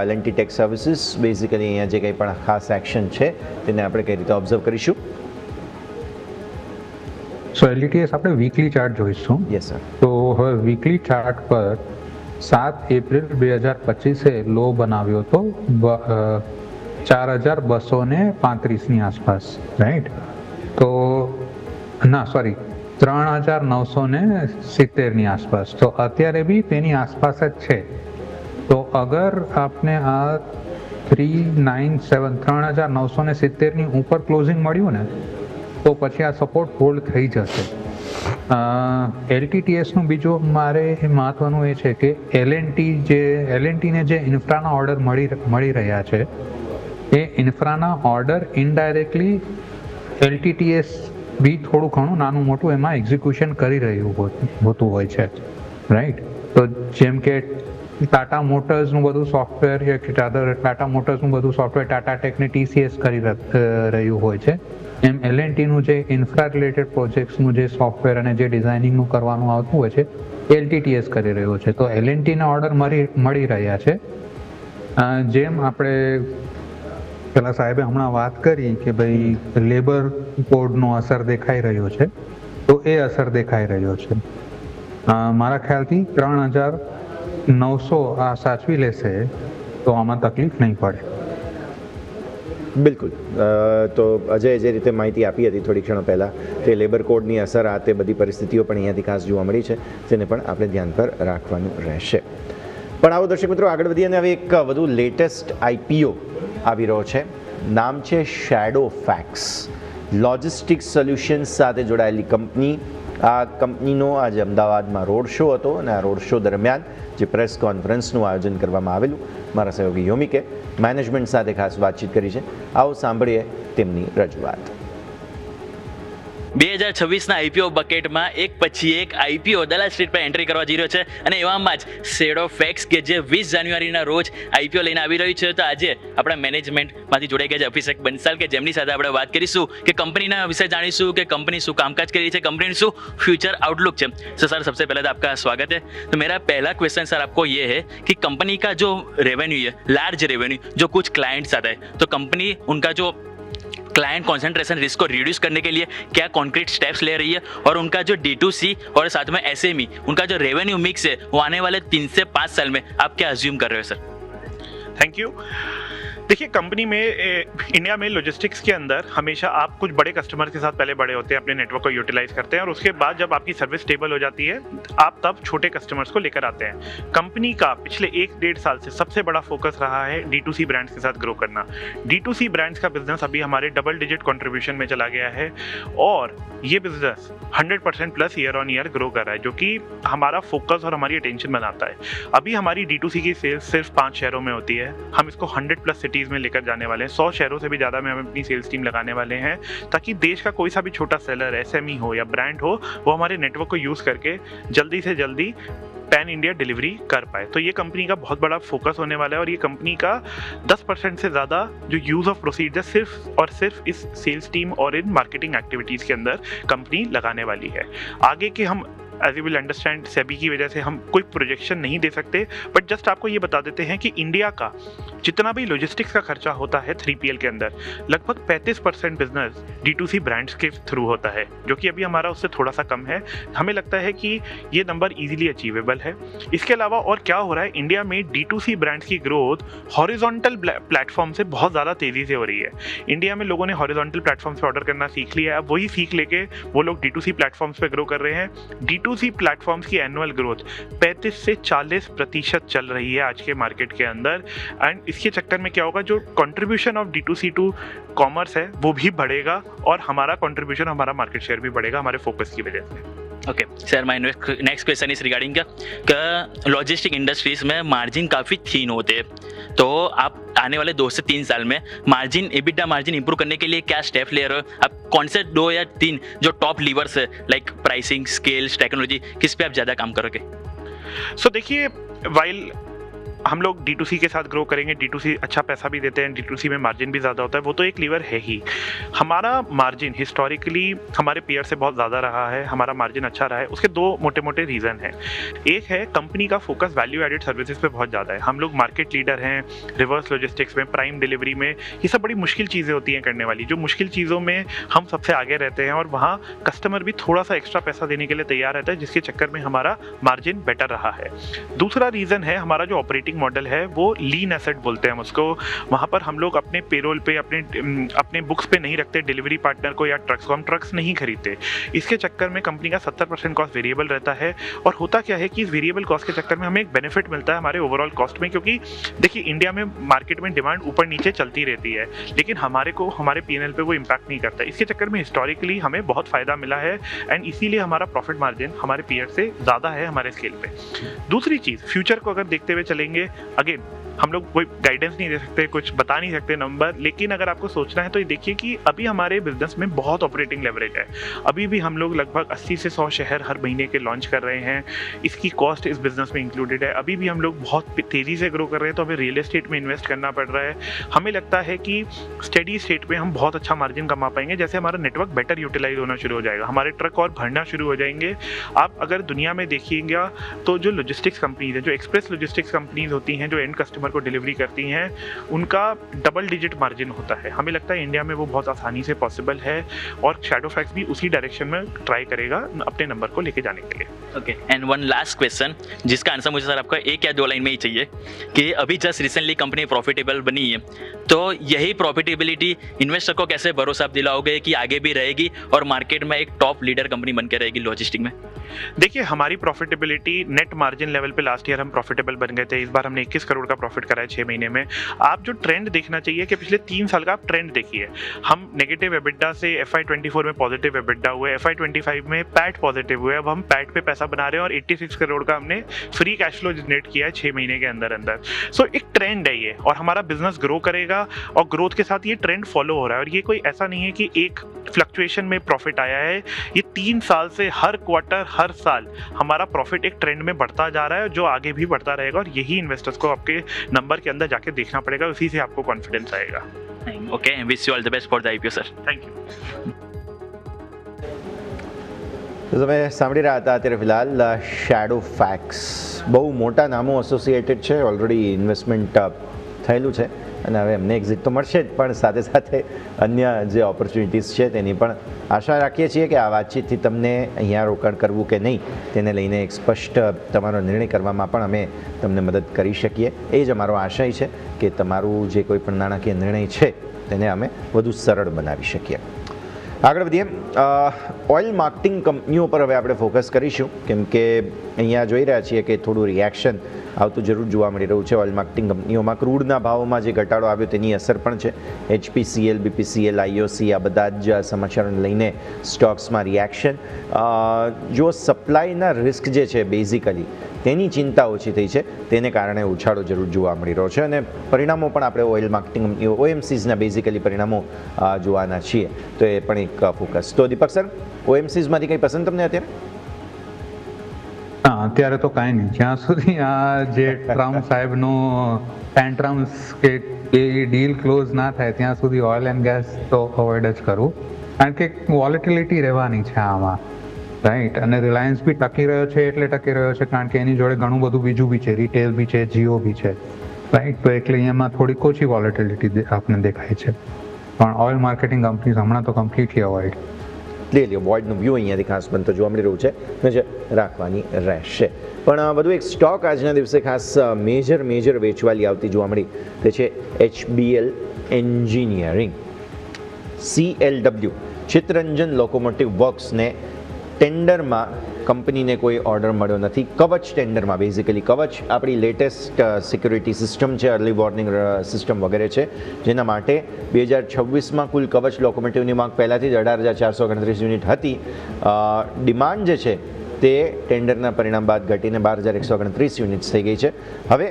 L&T ટેક સર્વિસીસ બેઝિકલી અહીંયા જે કંઈ પણ ખાસ એક્શન છે તેને આપણે કઈ રીતે ઓબ્ઝર્વ કરીશું. સો LTTS આપણે વીકલી ચાર્ટ જોઈશું. Yes sir. તો હવે વીકલી ચાર્ટ પર 7 એપ્રિલ 2025 લો બનાવ્યો હતો 4235ની આસપાસ, રાઈટ? તો ના સોરી 3970ની આસપાસ. તો અત્યારે બી તેની આસપાસ જ છે. તો અગર આપને આ 3970ની ઉપર ક્લોઝિંગ મળ્યું ને તો પછી આ સપોર્ટ હોલ્ડ થઈ જશે. LTTSનું બીજું મારે મહત્વનું એ છે કે L&Tને જે ઇન્ફ્રાના ઓર્ડર મળી રહ્યા છે એ ઇન્ફ્રાના ઓર્ડર ઇનડાયરેક્ટલી LTTS બી થોડું ઘણું નાનું મોટું એમાં એક્ઝિક્યુશન કરી રહ્યું હોતું હોય છે, રાઈટ? તો જેમ કે ટાટા મોટર્સનું બધું સોફ્ટવેર ટાટા મોટર્સનું બધું સોફ્ટવેર ટાટા ટેકને TCS કરી રહ્યું હોય છે, એમ L&Tનું જે ઇન્ફ્રા રિલેટેડ પ્રોજેક્ટ્સનું જે સોફ્ટવેર અને જે ડિઝાઇનિંગનું કરવાનું આવતું હોય છે LTTS કરી રહ્યો છે. તો L&Tના ઓર્ડર મળી રહ્યા છે. જેમ આપણે પેલા સાહેબે હમણાં વાત કરી કે ભાઈ લેબર કોડનો અસર દેખાઈ રહ્યો છે, તો એ અસર દેખાઈ રહ્યો છે. મારા ખ્યાલથી 3900 આ સાચવી લેશે તો આમાં તકલીફ નહીં પડે. બિલકુલ. તો અજય જે રીતે માહિતી આપી હતી થોડી ક્ષણો પહેલાં તે લેબર કોડની અસર આ તે બધી પરિસ્થિતિઓ પણ અહીંયાથી ખાસ જોવા મળી છે, જેને પણ આપણે ધ્યાન પર રાખવાનું રહેશે. પણ આવો દર્શક મિત્રો આગળ વધીએ અને હવે એક વધુ લેટેસ્ટ IPO આવી રહ્યો છે. નામ છે શેડોફેક્સ. લોજિસ્ટિક્સ સોલ્યુશન્સ સાથે જોડાયેલી કંપની. આ કંપનીનો આજે અમદાવાદમાં રોડ શો હતો અને આ રોડ શો દરમિયાન જે પ્રેસ કોન્ફરન્સનું આયોજન કરવામાં આવેલું, મારા સહયોગી યોમિકે મેનેજમેન્ટ સાથે ખાસ વાતચીત કરી છે. આવો સાંભળીએ તેમની રજૂઆત. 2026ના IPO બકેટમાં એક પછી એક IPO દલાલ સ્ટ્રીટ પર એન્ટ્રી કરવા જઈ રહ્યો છે અને એવામાં જ શેડોફેક્સ કે જે 20 જાન્યુઆરીના રોજ IPO લઈને આવી રહ્યું છે. તો આજે આપણા મેનેજમેન્ટમાંથી જોડાઈ ગયા છે અભિષેક બંસાલ, કે જેમની સાથે આપણે વાત કરીશું કે કંપનીના વિશે જાણીશું કે કંપની શું કામકાજ કરી રહી છે, કંપनीનું શું फ्यूचर आउटलुक है. सर सबसे पहले तो आपका स्वागत है. तो मेरा पहला क्वेश्चन सर आपको ये है कि कंपनी का जो रेवेन्यू है, लार्ज रेवेन्यू जो कुछ क्लाइंट्स आता है, तो कंपनी उनका जो क्लाइंट कॉन्सेंट्रेशन रिस्क को रिड्यूस करने के लिए क्या कॉन्क्रीट स्टेप्स ले रही है, और उनका जो D2C और साथ में SME उनका जो रेवेन्यू मिक्स है वो आने वाले 3 से 5 साल में आप क्या अज्यूम कर रहे हो सर? Thank you. देखिए, कंपनी में इंडिया में लॉजिस्टिक्स के अंदर हमेशा आप कुछ बड़े कस्टमर के साथ पहले बड़े होते हैं, अपने नेटवर्क को यूटिलाइज करते हैं और उसके बाद जब आपकी सर्विस स्टेबल हो जाती है आप तब छोटे कस्टमर्स को लेकर आते हैं. कंपनी का पिछले 1-1.5 साल से सबसे बड़ा फोकस रहा है D2C ब्रांड्स के साथ ग्रो करना. D2C ब्रांड्स का बिजनेस अभी हमारे डबल डिजिट कंट्रीब्यूशन में चला गया है और ये business 100% plus year on year grow कर रहा है, जो कि हमारा फोकस और हमारी अटेंशन बनाता है. अभी हमारी D2C की सेल्स सिर्फ 5 शहरों में होती है. हम इसको 100+ सिटीज में लेकर जाने वाले हैं. 100 शहरों से भी ज़्यादा में हम अपनी सेल्स टीम लगाने वाले हैं, ताकि देश का कोई सा भी छोटा सेलर, SME हो या ब्रांड हो, वो हमारे नेटवर्क को यूज़ करके जल्दी से जल्दी पैन इंडिया डिलीवरी कर पाए. तो ये कंपनी का बहुत बड़ा फोकस होने वाला है और ये कंपनी का 10% से ज़्यादा जो यूज़ ऑफ प्रोसीड है सिर्फ और सिर्फ इस सेल्स टीम और इन मार्केटिंग एक्टिविटीज़ के अंदर कंपनी लगाने वाली है. आगे के हम as you will understand SEBI की वजह से हम कोई प्रोजेक्शन नहीं दे सकते, बट जस्ट आपको ये बता देते हैं कि इंडिया का जितना भी लॉजिस्टिक्स का खर्चा होता है 3PL के अंदर, लगभग 35% बिजनेस D2C ब्रांड्स के थ्रू होता है, जो कि अभी हमारा उससे थोड़ा सा कम है. हमें लगता है कि ये नंबर इजीली अचीवेबल है. इसके अलावा और क्या हो रहा है, इंडिया में D2C ब्रांड्स की ग्रोथ हॉरिजॉन्टल प्लेटफॉर्म से बहुत ज़्यादा तेज़ी से हो रही है. इंडिया में लोगों ने हॉरिजॉन्टल प्लेटफॉर्म से ऑर्डर करना सीख लिया है. अब वही सीख लेके वो लोग D2C प्लेटफॉर्म्स पे ग्रो कर रहे हैं. D2C प्लेटफॉर्म्स की एनुअल ग्रोथ 35 से 40% चल रही है आज के मार्केट के अंदर. एंड इसके चक्कर में क्या होगा, जो contribution of D2C to commerce है वो भी बढ़ेगा और हमारा कंट्रीब्यूशन, हमारा मार्केट शेयर भी बढ़ेगा हमारे फोकस की वजह से. Okay sir, my next question is regarding का लॉजिस्टिक इंडस्ट्रीज में मार्जिन काफ़ी थीन होते हैं, तो आप आने वाले 2 से 3 साल में मार्जिन EBITDA मार्जिन इंप्रूव करने के लिए क्या स्टेप ले रहे हो? आप कौन से 2 या 3 जो टॉप लीवर्स है, लाइक प्राइसिंग, स्केल्स, टेक्नोलॉजी, किस पे आप ज़्यादा काम करोगे? सो देखिए, वाइल हम लोग D2C के साथ ग्रो करेंगे, D2C अच्छा पैसा भी देते हैं, D2C में मार्जिन भी ज़्यादा होता है, वो तो एक लीवर है ही। हमारा मार्जिन हिस्टोरिकली हमारे पीयर से बहुत ज़्यादा रहा है, हमारा मार्जिन अच्छा रहा है। उसके दो मोटे मोटे रीज़न हैं। एक है कंपनी का फोकस वैल्यू एडेड सर्विसेज पे बहुत ज़्यादा है। हम लोग मार्केट लीडर हैं रिवर्स लॉजिस्टिक्स में, प्राइम डिलीवरी में। ये सब बड़ी मुश्किल चीज़ें होती हैं करने वाली, जो मुश्किल चीज़ों में हम सबसे आगे रहते हैं और वहाँ कस्टमर भी थोड़ा सा एक्स्ट्रा पैसा देने के लिए तैयार रहता है, जिसके चक्कर में हमारा मार्जिन बेटर रहा है। दूसरा रीज़न है हमारा जो ऑपरेटिंग मॉडल है वो लीन एसेट बोलते हैं हम उसको। वहाँ पर हम लोग अपने पेरोल पे अपने बुक्स पे नहीं रखते डिलीवरी पार्टनर को या ट्रक्स को, हम ट्रक्स नहीं खरीदते। इसके चक्कर में कंपनी का 70% कॉस्ट वेरिएबल रहता है। और होता क्या है कि इस वेरिएबल कॉस्ट के चक्कर में हमें एक बेनिफिट मिलता है हमारे ओवरऑल कॉस्ट में, क्योंकि देखिए इंडिया में मार्केट में डिमांड ऊपर नीचे चलती रहती है, लेकिन हमारे P&L पे वो इम्पैक्ट नहीं करता। इसके चक्कर में हिस्टोरिकली हमें बहुत फ़ायदा मिला है एंड इसीलिए हमारा प्रॉफिट मार्जिन हमारे पीयर से ज़्यादा है हमारे स्केल पे। दूसरी चीज़, फ्यूचर को अगर देखते हुए चलेंगे, अगेन हम लोग कोई गाइडेंस नहीं दे सकते, कुछ बता नहीं सकते नंबर, लेकिन अगर आपको सोचना है तो ये देखिए कि अभी हमारे बिजनेस में बहुत ऑपरेटिंग लेवरेज है। अभी भी हम लोग लगभग 80 से 100 शहर हर महीने के लॉन्च कर रहे हैं। इसकी कॉस्ट इस बिजनेस में इंक्लूडेड है। अभी भी हम लोग बहुत तेज़ी से ग्रो कर रहे हैं, तो हमें रियल एस्टेट में इन्वेस्ट करना पड़ रहा है। हमें लगता है कि स्टेडी स्टेट में हम बहुत अच्छा मार्जिन कमा पाएंगे। जैसे हमारा नेटवर्क बेटर यूटिलाइज होना शुरू हो जाएगा, हमारे ट्रक और भरना शुरू हो जाएंगे। आप अगर दुनिया में देखिएगा तो जो लॉजिस्टिक्स कंपनीज हैं, जो एक्सप्रेस लॉजिस्टिक्स कंपनीज होती हैं, जो एंड कस्टमर को डिलीवरी करती हैं, उनका डबल डिजिट मार्जिन होता है। हमें लगता है इंडिया में वो बहुत आसानी से पॉसिबल है और शैडोफैक्स भी उसी डायरेक्शन में ट्राई करेगा अपने नंबर को लेके जाने के लिए। Okay, and one last question जिसका आंसर मुझे सर आपका एक या दो लाइन में ही चाहिए कि अभी जस्ट रिसेंटली कंपनी प्रॉफिटेबल बनी है, तो यही प्रॉफिटेबिलिटी इन्वेस्टर को कैसे भरोसा आप दिलाओगे कि आगे भी रहेगी और मार्केट में एक टॉप लीडर कंपनी बन के रहेगी लॉजिस्टिक में? देखिए हमारी प्रॉफिटेबिलिटी नेट मार्जिन लेवल पे लास्ट ईयर हम प्रॉफिटेबल बन गए थे। इस बार हमने 21 करोड़ का प्रॉफिट करा है 6 महीने में। आप जो ट्रेंड देखना चाहिए कि पिछले 3 साल का आप ट्रेंड देखिए। हम नेगेटिव एबिटा से FY24 में पॉजिटिव एबिटा हुए, FY25 में पैट पॉजिटिव हुए। अब हम पैट पे पैसा बना रहे हैं और 86 करोड़ का हमने फ्री कैश फ्लो जनरेट किया है 6 महीने के अंदर अंदर। सो एक ट्रेंड है ये, और हमारा बिजनेस ग्रो करेगा और ग्रोथ के साथ ये ट्रेंड फॉलो हो रहा है। और ये कोई ऐसा नहीं है कि एक फ्लक्चुएशन में प्रॉफिट आया है, ये 3 साल से हर क्वार्टर हर साल हमारा प्रॉफिट एक ट्रेंड में बढ़ता जा रहा है, जो आगे भी बढ़ता रहेगा। और यही इन्वेस्टर्स को आपके नंबर के अंदर जाके देखना पड़ेगा, उसी से आपको कॉन्फिडेंस आएगा। Okay, wish you all the best for the IPO sir. Thank you. તો તમે સાંભળી રહ્યા હતા અત્યારે ફિલહાલ શેડો ફેક્સ, બહુ મોટા નામો એસોસિએટેડ છે, ઓલરેડી ઇન્વેસ્ટમેન્ટ થયેલું છે અને હવે એમને એક્ઝિટ તો મળશે જ, પણ સાથે સાથે અન્ય જે ઓપોર્ચ્યુનિટીઝ છે તેની પણ આશા રાખીએ છીએ કે આ વાતચીતથી તમને અહીંયા રોકાણ કરવું કે નહીં તેને લઈને એક સ્પષ્ટ તમારો નિર્ણય કરવામાં પણ અમે તમને મદદ કરી શકીએ. એ જ અમારો આશય છે કે તમારું જે કોઈ પણ નાણાકીય નિર્ણય છે તેને અમે વધુ સરળ બનાવી શકીએ. આગળ વધીએ, ઓઇલ માર્કેટિંગ કંપનીઓ પર હવે આપણે ફોકસ કરીશું, કેમ કે અહીંયા જોઈ રહ્યા છીએ કે થોડું રિએક્શન આવતું જરૂર જોવા મળી રહ્યું છે. ઓઇલ માર્કેટિંગ કંપનીઓમાં ક્રૂડના ભાવોમાં જે ઘટાડો આવ્યો તેની અસર પણ છે. HPCL, BPCL, IOC આ બધા જ સમાચારોને લઈને સ્ટોક્સમાં રિએક્શન. જો સપ્લાયના રિસ્ક જે છે બેઝિકલી તેની ચિંતા ઓછી થઈ છે, તેને કારણે ઉછાળો જરૂર જોવા મળી રહ્યો છે અને પરિણામો પણ આપણે ઓઇલ માર્કેટિંગ કંપનીઓ OMCsના બેઝિકલી પરિણામો જોવાના છીએ, તો એ પણ એક ફોકસ. તો દીપક સર, OMCsમાંથી કંઈ પસંદ તમને અત્યારે? હા, અત્યારે તો કાંઈ નહીં. જ્યાં સુધી આ જે ટ્રમ્પ સાહેબનો ટેન્ટ્રમ્સ કે એ ડીલ ક્લોઝ ના થાય ત્યાં સુધી ઓઇલ એન્ડ ગેસ તો અવોઇડ જ કરવું, કારણ કે વોલેટિલિટી રહેવાની છે આમાં, રાઈટ. અને રિલાયન્સ બી ટકી રહ્યો છે એટલે ટકી રહ્યો છે કારણ કે એની જોડે ઘણું બધું બીજું બી છે, રિટેલ બી છે, જીઓ બી છે, રાઈટ. તો એટલે અહીંયામાં થોડીક ઓછી વોલેટિલિટી આપણને દેખાય છે, પણ ઓઇલ માર્કેટિંગ કંપનીઝ હમણાં તો કમ્પ્લીટલી અવોઇડ. ક્લિયરલી વોર્ડનું વ્યૂ અહીંયાથી ખાસ બનતો જોવા મળી રહ્યું છે, નજર રાખવાની રહેશે. પણ વધુ એક સ્ટોક આજના દિવસે ખાસ મેજર વેચવાલી આવતી જોવા મળી, તે છે HBL એન્જિનિયરિંગ. CLW ચિત્તરંજન લોકોમોટિવ વર્ક્સને ટેન્ડરમાં કંપનીને કોઈ ઓર્ડર મળ્યો નથી. કવચ ટેન્ડરમાં, બેઝિકલી કવચ આપણી લેટેસ્ટ સિક્યુરિટી સિસ્ટમ છે, અર્લી વોર્નિંગ સિસ્ટમ વગેરે છે, જેના માટે 2026માં કુલ કવચ લોકોમોટિવની માંગ પહેલાંથી જ 18,438 યુનિટ હતી. ડિમાન્ડ જે છે તે ટેન્ડરના પરિણામ બાદ ઘટીને 12,129 યુનિટ્સ થઈ ગઈ છે. હવે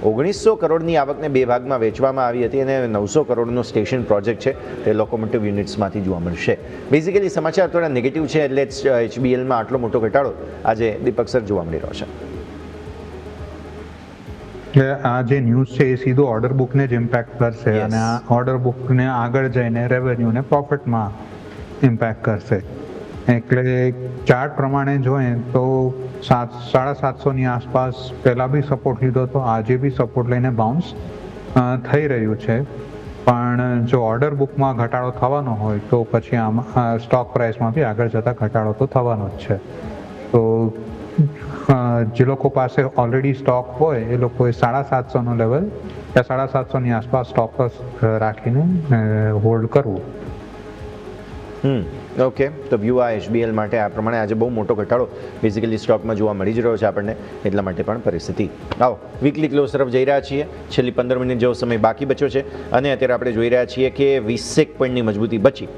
1900 કરોડની આવકને 2 ભાગમાં વેચવામાં આવી હતી અને 900 કરોડનો સ્ટેશન પ્રોજેક્ટ છે તે લોકોમોટિવ યુનિટ્સમાંથી જોવા મળશે. બેઝિકલી સમાચાર થોડા નેગેટિવ છે, એટલે HBLમાં આટલો મોટો ઘટાડો આજે દીપક સર જોવા મળી રહ્યો છે. એટલે આ જે ન્યૂઝ છે એ સીધું ઓર્ડર બુકને જ ઇમ્પેક્ટ કરશે Yes. અને આ ઓર્ડર બુકને આગળ જઈને રેવન્યુને પ્રોફિટમાં ઇમ્પેક્ટ કરશે. એટલે ચાર્ટ પ્રમાણે જોઈએ તો 750-ની આસપાસ પહેલાં બી સપોર્ટ લીધો હતો, આજે બી સપોર્ટ લઈને બાઉન્સ થઈ રહ્યું છે. પણ જો ઓર્ડર બુકમાં ઘટાડો થવાનો હોય તો પછી આમાં સ્ટોક પ્રાઇસમાં બી આગળ જતાં ઘટાડો તો થવાનો જ છે. તો જે લોકો પાસે ઓલરેડી સ્ટોક હોય એ લોકોએ 750નો લેવલ યા 750ની આસપાસ સ્ટોક રાખીને હોલ્ડ કરવું. ઓકે, તો વ્યૂ આ HBL માટે આ પ્રમાણે આજે બહુ મોટો ઘટાડો બેઝિકલી સ્ટોકમાં જોવા મળી જ રહ્યો છે આપણને, એટલા માટે પણ પરિસ્થિતિ. આવો વીકલી ક્લોઝ તરફ જઈ રહ્યા છીએ. છેલ્લી 15 મિનિટ જેવો સમય બાકી બચ્યો છે અને અત્યારે આપણે જોઈ રહ્યા છીએ કે 20 પોઈન્ટની મજબૂતી બચી.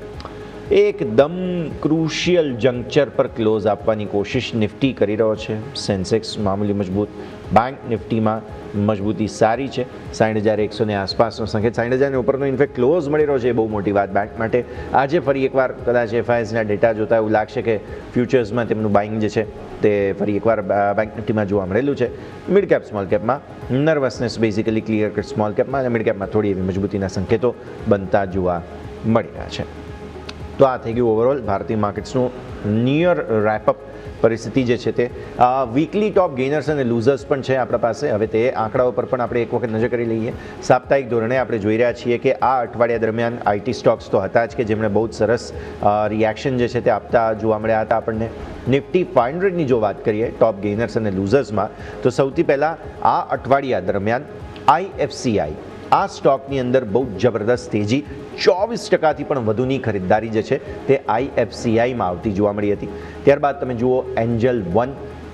એકદમ ક્રુશિયલ જંક્ચર પર ક્લોઝ આપવાની કોશિશ નિફ્ટી કરી રહ્યો છે. સેન્સેક્સ મામૂલી મજબૂત, બેંક નિફ્ટીમાં મજબૂતી સારી છે. 60,100ની આસપાસનો સંકેત, 60,000ની ઉપરનો ઇનફેક્ટ ક્લોઝ મળી રહ્યો છે, એ બહુ મોટી વાત બેંક માટે. આજે ફરી એકવાર કદાચ FISના ડેટા જોતા એવું લાગશે કે ફ્યુચર્સમાં તેમનું બાઇંગ જે છે તે ફરી એકવાર બેંક નિફ્ટીમાં જોવા મળેલું છે. મિડ કેપ સ્મોલ કેપમાં nervousness basically clear cut small કેપમાં અને મિડ કેપમાં થોડી એવી મજબૂતીના સંકેતો બનતા જોવા મળી રહ્યા છે. તો આ થઈ ગયું ઓવરઓલ ભારતીય માર્કેટ્સનું નિયર રેપઅપ. પરિસ્થિતિ જે છે તે વીકલી ટોપ ગેઇનર્સ અને લૂઝર્સ પણ છે આપણા પાસે. હવે તે આંકડાઓ પર પણ આપણે એક વખત નજર કરી લઈએ. સાપ્તાહિક ધોરણે આપણે જોઈ રહ્યા છીએ કે આ અઠવાડિયા દરમિયાન IT સ્ટોક્સ તો હતા જ કે જેમણે બહુ જ સરસ રિએક્શન જે છે તે આપતા જોવા મળ્યા હતા આપણને. નિફ્ટી 500ની જો વાત કરીએ ટોપ ગેઇનર્સ અને લૂઝર્સમાં, તો સૌથી પહેલાં આ અઠવાડિયા દરમિયાન IFCI આ સ્ટોકની અંદર બહુ જબરદસ્ત તેજી, 24%થી પણ વધુની ખરીદદારી જે છે તે IFCIમાં આવતી જોવા મળી હતી. ત્યારબાદ તમે જુઓ એન્જલ 1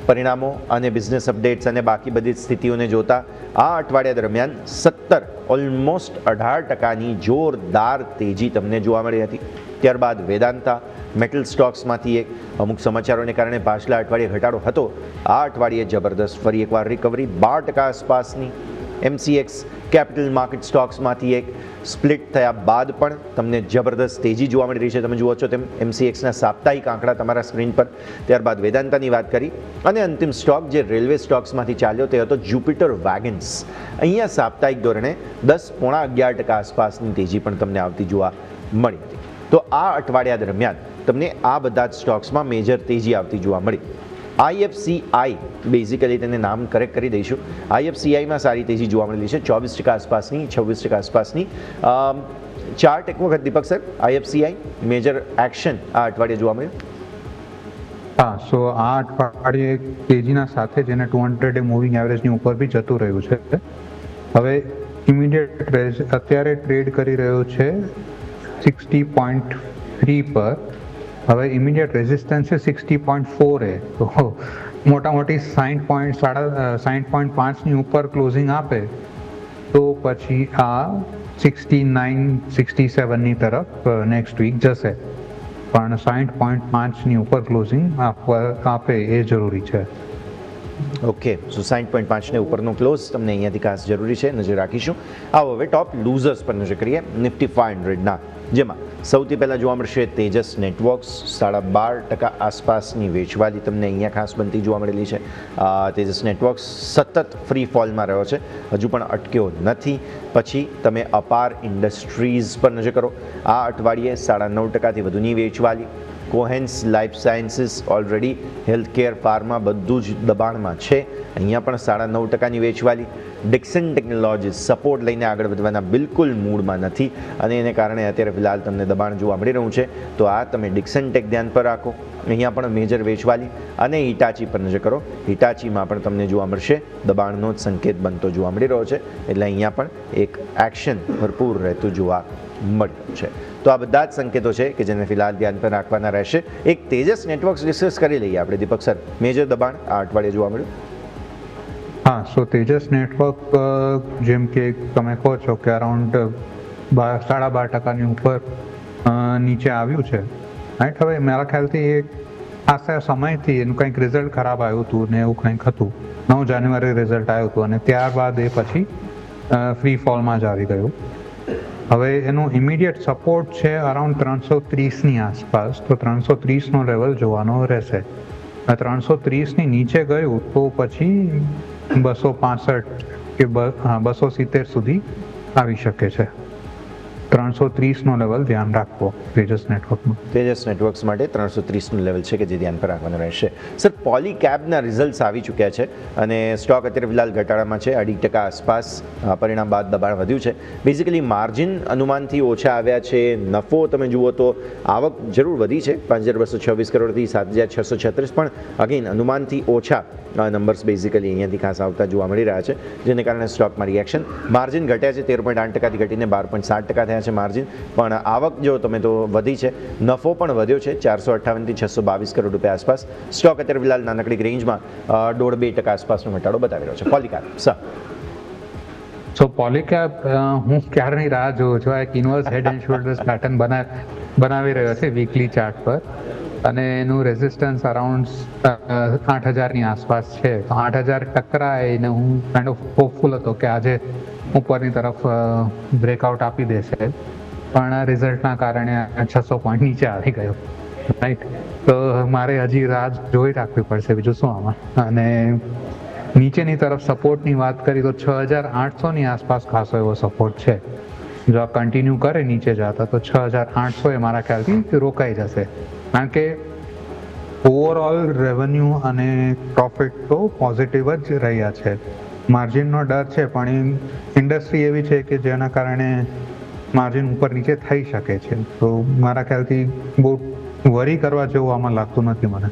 પરિણામો અને બિઝનેસ અપડેટ્સ અને બાકી બધી સ્થિતિઓને જોતા આ અઠવાડિયા દરમિયાન 17 ઓલમોસ્ટ 18%ની જોરદાર તેજી તમને જોવા મળી હતી. ત્યારબાદ વેદાંતા મેટલ સ્ટોક્સમાંથી એક અમુક સમાચારોને કારણે પાછલા અઠવાડિયે ઘટાડો હતો, આ અઠવાડિયે જબરદસ્ત ફરી એકવાર રિકવરી, 12% આસપાસની. MCX કેપિટલ માર્કેટ સ્ટોક્સમાંથી એક સ્પ્લિટ થયા બાદ પણ તમને જબરદસ્ત તેજી જોવા મળી રહી છે. તમે જુઓ છો તેમ MCXના સાપ્તાહિક આંકડા તમારા સ્ક્રીન પર. ત્યારબાદ વેદાંતાની વાત કરી અને અંતિમ સ્ટોક જે રેલવે સ્ટોક્સમાંથી ચાલ્યો તે હતો જ્યુપિટર વેગન્સ. અહીંયા સાપ્તાહિક ધોરણે 10-11% આસપાસની તેજી પણ તમને આવતી જોવા મળી હતી. તો આ અઠવાડિયા દરમિયાન તમને આ બધા જ સ્ટોક્સમાં મેજર તેજી આવતી જોવા મળી. IFCI બેઝિકલી તેને નામ કરેક્ટ કરી દઈશું. IFCIમાં સારી તેજી જોવા મળેલી છે, 24% આસપાસની, 26% આસપાસની. ચાર્ટ એક વખત દીપક સર, IFCI મેજર એક્શન આ અઠવાડિયે જોવા મળ્યું. હા, સો આ અઠવાડિયે તેજીના સાથે જ એને 200 મૂવિંગ એવરેજની ઉપર બી જતું રહ્યું છે. હવે ઇમિડિયેટ અત્યારે ટ્રેડ કરી રહ્યો છે 60.3 પર. હવે ઇમિડિયેટ રેઝિસ્ટન્સ છે 60.4 એ, તો મોટા મોટી 60.5ની ઉપર ક્લોઝિંગ આપે તો પછી આ 69-67ની તરફ નેક્સ્ટ વીક જશે. પણ 60.5ની ઉપર ક્લોઝિંગ આપે એ જરૂરી છે. ઓકે, સો 60.5ને ઉપરનો ક્લોઝ તમને અહીંયાથી ખાસ જરૂરી છે, નજર રાખીશું. આવો હવે ટોપ લૂઝર્સ પર નજર કરીએ નિફ્ટી 500ના, જેમાં સૌથી પહેલાં જોવા મળશે તેજસ નેટવર્ક્સ. 12.5% આસપાસની વેચવાલી તમને અહીંયા ખાસ બનતી જોવા મળેલી છે. તેજસ નેટવર્ક્સ સતત ફ્રી ફોલમાં રહ્યો છે, હજુ પણ અટક્યો નથી. પછી તમે અપાર ઇન્ડસ્ટ્રીઝ પર નજર કરો, આ અઠવાડિયે 9.5%થી વધુની વેચવાલી. Cohance life sciences already healthcare pharma બધું જ દબાણમાં છે, અહીંયા પણ 9.5%ની વેચવાલી. ડિક્સન ટેકનોલોજીસ સપોર્ટ લઈને આગળ વધવાના બિલકુલ મૂડમાં નથી અને એને કારણે અત્યારે ફિલહાલ તમને દબાણ જોવા મળી રહ્યું છે. તો આ તમે ડિક્સન ટેક ધ્યાન પર રાખો. અહીંયા પણ મેજર વેચવાલી. અને હિટાચી પર નજર કરો, હિટાચીમાં પણ તમને જોવા મળશે દબાણનો જ સંકેત બનતો જોવા મળી રહ્યો છે, એટલે અહીંયા પણ એક એક્શન ભરપૂર રહેતું જોવા મળી રહ્યું છે. તો આ બધા જ સંકેતો છે કે જેને ફિલહાલ ધ્યાન પર રાખવાના રહેશે. એક તેજસ નેટવર્ક્સ ડિસ્કસ કરી લઈએ આપણે દીપક સર. મેજર દબાણ આ અઠવાડિયે જોવા મળ્યું. હા, સો તેજસ નેટવર્ક જેમ કે તમે કહો છો કે અરાઉન્ડ 12.5%ની ઉપર નીચે આવ્યું છે, રાઈટ. હવે મારા ખ્યાલથી એક ખાસા સમયથી એનું કંઈક રિઝલ્ટ ખરાબ આવ્યું હતું ને એવું કંઈક હતું. 9 જાન્યુઆરી રિઝલ્ટ આવ્યું હતું અને ત્યારબાદ એ પછી ફ્રી ફોલમાં જ આવી ગયું. હવે એનું ઇમિડિયેટ સપોર્ટ છે અરાઉન્ડ 330ની આસપાસ, તો 330નો લેવલ જોવાનો રહેશે. 330ની નીચે ગયું તો પછી 265 કે 270 સુધી આવી શકે છે. 330નો લેવલ ધ્યાન રાખવો તેજસ નેટવર્કમાં. તેજસ નેટવર્ક્સ માટે 330નું લેવલ છે કે જે ધ્યાન પર રાખવાનું રહેશે. સર, પોલીકેબના રિઝલ્ટ્સ આવી ચૂક્યા છે અને સ્ટોક અત્યારે ફિલહાલ ઘટાડામાં છે. 2% આસપાસ પરિણામ બાદ દબાણ વધ્યું છે. બેઝિકલી માર્જિન અનુમાનથી ઓછા આવ્યા છે. નફો તમે જુઓ તો આવક જરૂર વધી છે 5226 કરોડથી 7636, પણ અગેન અનુમાનથી ઓછા નંબર્સ બેઝિકલી અહીંયાથી ખાસ આવતા જોવા મળી રહ્યા છે, જેને કારણે સ્ટોકમાં રિએક્શન. માર્જિન ઘટ્યા છે 13.8%થી ઘટીને 12.7% થયા છે માર્જિન, પણ આવક જો તમે તો વધી છે. નફો પણ વધ્યો છે 458થી 622 કરોડ રૂપિયા આસપાસ. સ્ટોક અત્યારે ફિલહાલ નાનકડી રેન્જમાં 1.5-2% આસપાસનો ઘટાડો બતાવી રહ્યો છે. પોલીકેબ સર. સો પોલીકેબ હું ક્યારની રાહ જોઉં છું. એક inverse head and shoulders pattern બનાવી રહ્યો છે વીકલી ચાર્ટ પર, અને એનું રેઝિસ્ટન્સ અરાઉન્ડ 8000ની આસપાસ છે. તો 8000 ટકરાઈને હું કાઇન્ડ ઓફ હોપફુલ હતો કે આજે ઉપરની તરફ બ્રેકઆઉટ આપી દેશે, પણ આ રિઝલ્ટના કારણે 600 પોઈન્ટ નીચે આવી ગયો, રાઈટ. તો મારે હજી રાહ જોઈ રાખવી પડશે, બીજું શું આમાં. અને નીચેની તરફ સપોર્ટની વાત કરી તો 6800ની આસપાસ ખાસો એવો સપોર્ટ છે. જો આ કન્ટિન્યુ કરે નીચે જતા તો 6800 એ મારા ખ્યાલથી રોકાઈ જશે, કારણ કે ઓવરઓલ રેવન્યુ અને પ્રોફિટ તો પોઝિટિવ જ રહ્યા છે. માર્જિનનો ડર છે, પણ ઇન્ડસ્ટ્રી એવી છે કે જેના કારણે માર્જિન ઉપર નીચે થઈ શકે છે. તો મારા ખ્યાલથી બહુ વરી કરવા જેવું આમાં લાગતું નથી મને.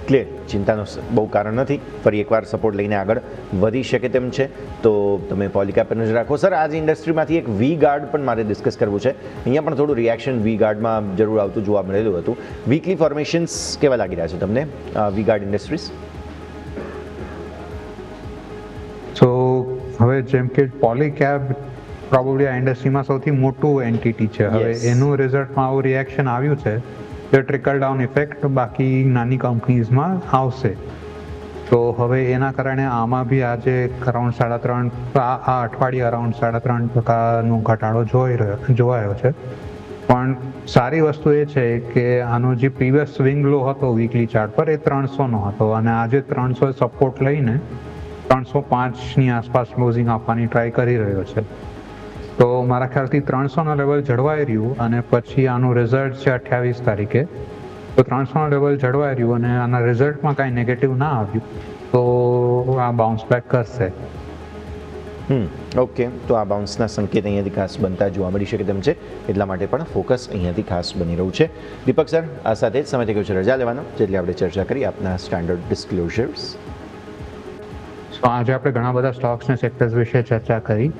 ક્લિયર, ચિંતાનું બહુ કારણ નથી. ફરી એકવાર સપોર્ટ લઈને આગળ વધી શકે તેમ છે, તો તમે પોલીકેબ પર નજર રાખો. સર, આજ ઇન્ડસ્ટ્રીમાંથી એક વી ગાર્ડ પણ મારે ડિસ્કસ કરવું છે. અહીંયા પણ થોડું રિએક્શન વી ગાર્ડમાં જરૂર આવતું જોવા મળેલું હતું. વીકલી ફોર્મેશન્સ કેવા લાગી રહ્યા છે તમને વી ગાર્ડ ઇન્ડસ્ટ્રીઝ? સો હવે જેમ કે પોલીકેબ પ્રોબેબલી આ ઇન્ડસ્ટ્રીમાં સૌથી મોટું એન્ટિટી છે. હવે એનું રિઝલ્ટમાં આવું રિએક્શન આવ્યું છે, જે ટ્રિકલ ડાઉન ઇફેક્ટ બાકી નાની કંપનીઝમાં આવશે. તો હવે એના કારણે આમાં બી આજે અરાઉન્ડ 3.5 આ અઠવાડિયે અરાઉન્ડ 3.5%નો ઘટાડો જોવાયો છે. પણ સારી વસ્તુ એ છે કે આનો જે પ્રીવિયસ સ્વિંગ લો હતો વીકલી ચાર્ટ પર એ 300નો હતો, અને આજે 300 સપોર્ટ લઈને 305ની આસપાસ ક્લોઝિંગ આપવાની ટ્રાય કરી રહ્યો છે. તો મારા ખ્યાલથી 300નો લેવલ જળવાઈ રહ્યું, અને પછી આનું રિઝલ્ટ છે 28 તારીખે. તો 300નો લેવલ જળવાઈ રહ્યું અને આના રિઝલ્ટમાં કાંઈ નેગેટિવ ના આવ્યું તો આ બાઉન્સ બેક કરશે. ઓકે, તો આ બાઉન્સના સંકેત અહીંયાથી ખાસ બનતા જોવા મળી શકે તેમ છે, એટલા માટે પણ ફોકસ અહીંયાથી ખાસ બની રહ્યું છે. દીપક સર, આ સાથે જ સમય થઈ ગયો છે રજા લેવાનો, જેટલી આપણે ચર્ચા કરી આપના સ્ટાન્ડર્ડ ડિસ્ક્લોઝર્સ. તો આજે આપણે ઘણા બધા સ્ટોક્સ અને સેક્ટર્સ વિશે ચર્ચા કરી.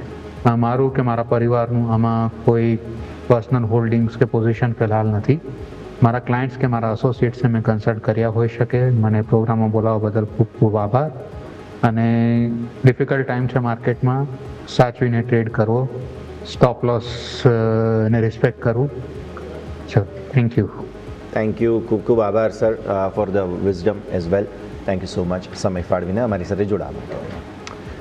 મારું કે મારા પરિવારનું આમાં કોઈ પર્સનલ હોલ્ડિંગ્સ કે પોઝિશન ફિલહાલ નથી. મારા ક્લાયન્ટ્સ કે મારા એસોસિએટ્સને મેં કન્સલ્ટ કર્યા હોઈ શકે. મને પ્રોગ્રામમાં બોલાવવા બદલ ખૂબ ખૂબ આભાર. અને ડિફિકલ્ટ ટાઈમ છે માર્કેટમાં, સાચવીને ટ્રેડ કરવો, સ્ટોપ લોસ ને રિસ્પેક્ટ કરવું. ચલો, થેન્ક યુ. થેન્ક યુ, ખૂબ ખૂબ આભાર sir for the wisdom as well. Thank you so much સમય ફાળવીને અમારી સાથે જોડાવા.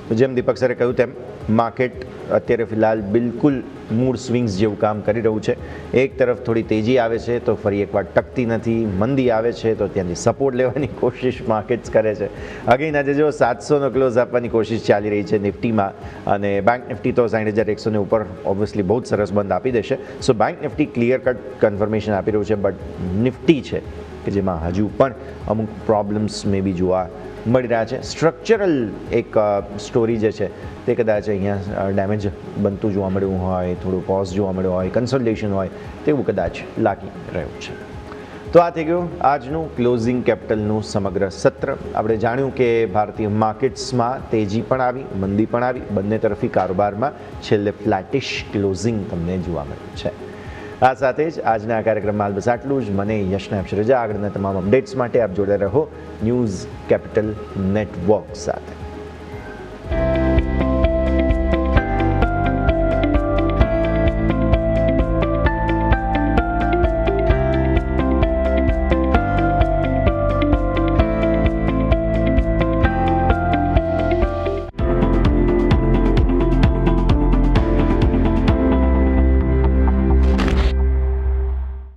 તો જેમ દીપક સરે કહ્યું તેમ માર્કેટ અત્યારે ફિલહાલ બિલકુલ મૂળ સ્વિંગ્સ જેવું કામ કરી રહ્યું છે. એક તરફ થોડી તેજી આવે છે તો ફરી એકવાર ટકતી નથી, મંદી આવે છે તો ત્યાંથી સપોર્ટ લેવાની કોશિશ માર્કેટ્સ કરે છે. અગેન આજે જો 700નો ક્લોઝ આપવાની કોશિશ ચાલી રહી છે નિફ્ટીમાં, અને બેંક નિફ્ટી તો 60,100 ને ઉપર ઓબ્વિયસલી બહુ જ સરસ બંધ આપી દેશે. So bank Nifty clear cut confirmation આપી રહ્યું છે, બટ નિફ્ટી છે કે જેમાં હજુ પણ અમુક પ્રોબ્લેમ્સ મે બી જોવા મળી રહ્યા છે. સ્ટ્રક્ચરલ એક સ્ટોરી જે છે તે કદાચ અહીંયા ડેમેજ બનતું જોવા મળ્યું હોય, થોડું પોઝ જોવા મળ્યું હોય, કન્સોલિડેશન હોય તેવું કદાચ લાગી રહ્યું છે. તો આ થઈ ગયું આજનું ક્લોઝિંગ કેપિટલનું સમગ્ર સત્ર. આપણે જાણ્યું કે ભારતીય માર્કેટ્સમાં તેજી પણ આવી, મંદી પણ આવી, બંને તરફી કારોબારમાં છેલ્લે ફ્લેટિશ ક્લોઝિંગ તમને જોવા મળ્યું છે. આ સાથે જ આજના કાર્યક્રમમાં બસ આટલું જ. મને યશને આપશે રજા. આગળના તમામ અપડેટ્સ માટે આપ જોડે રહો ન્યૂઝ કેપિટલ નેટવર્ક સાથે.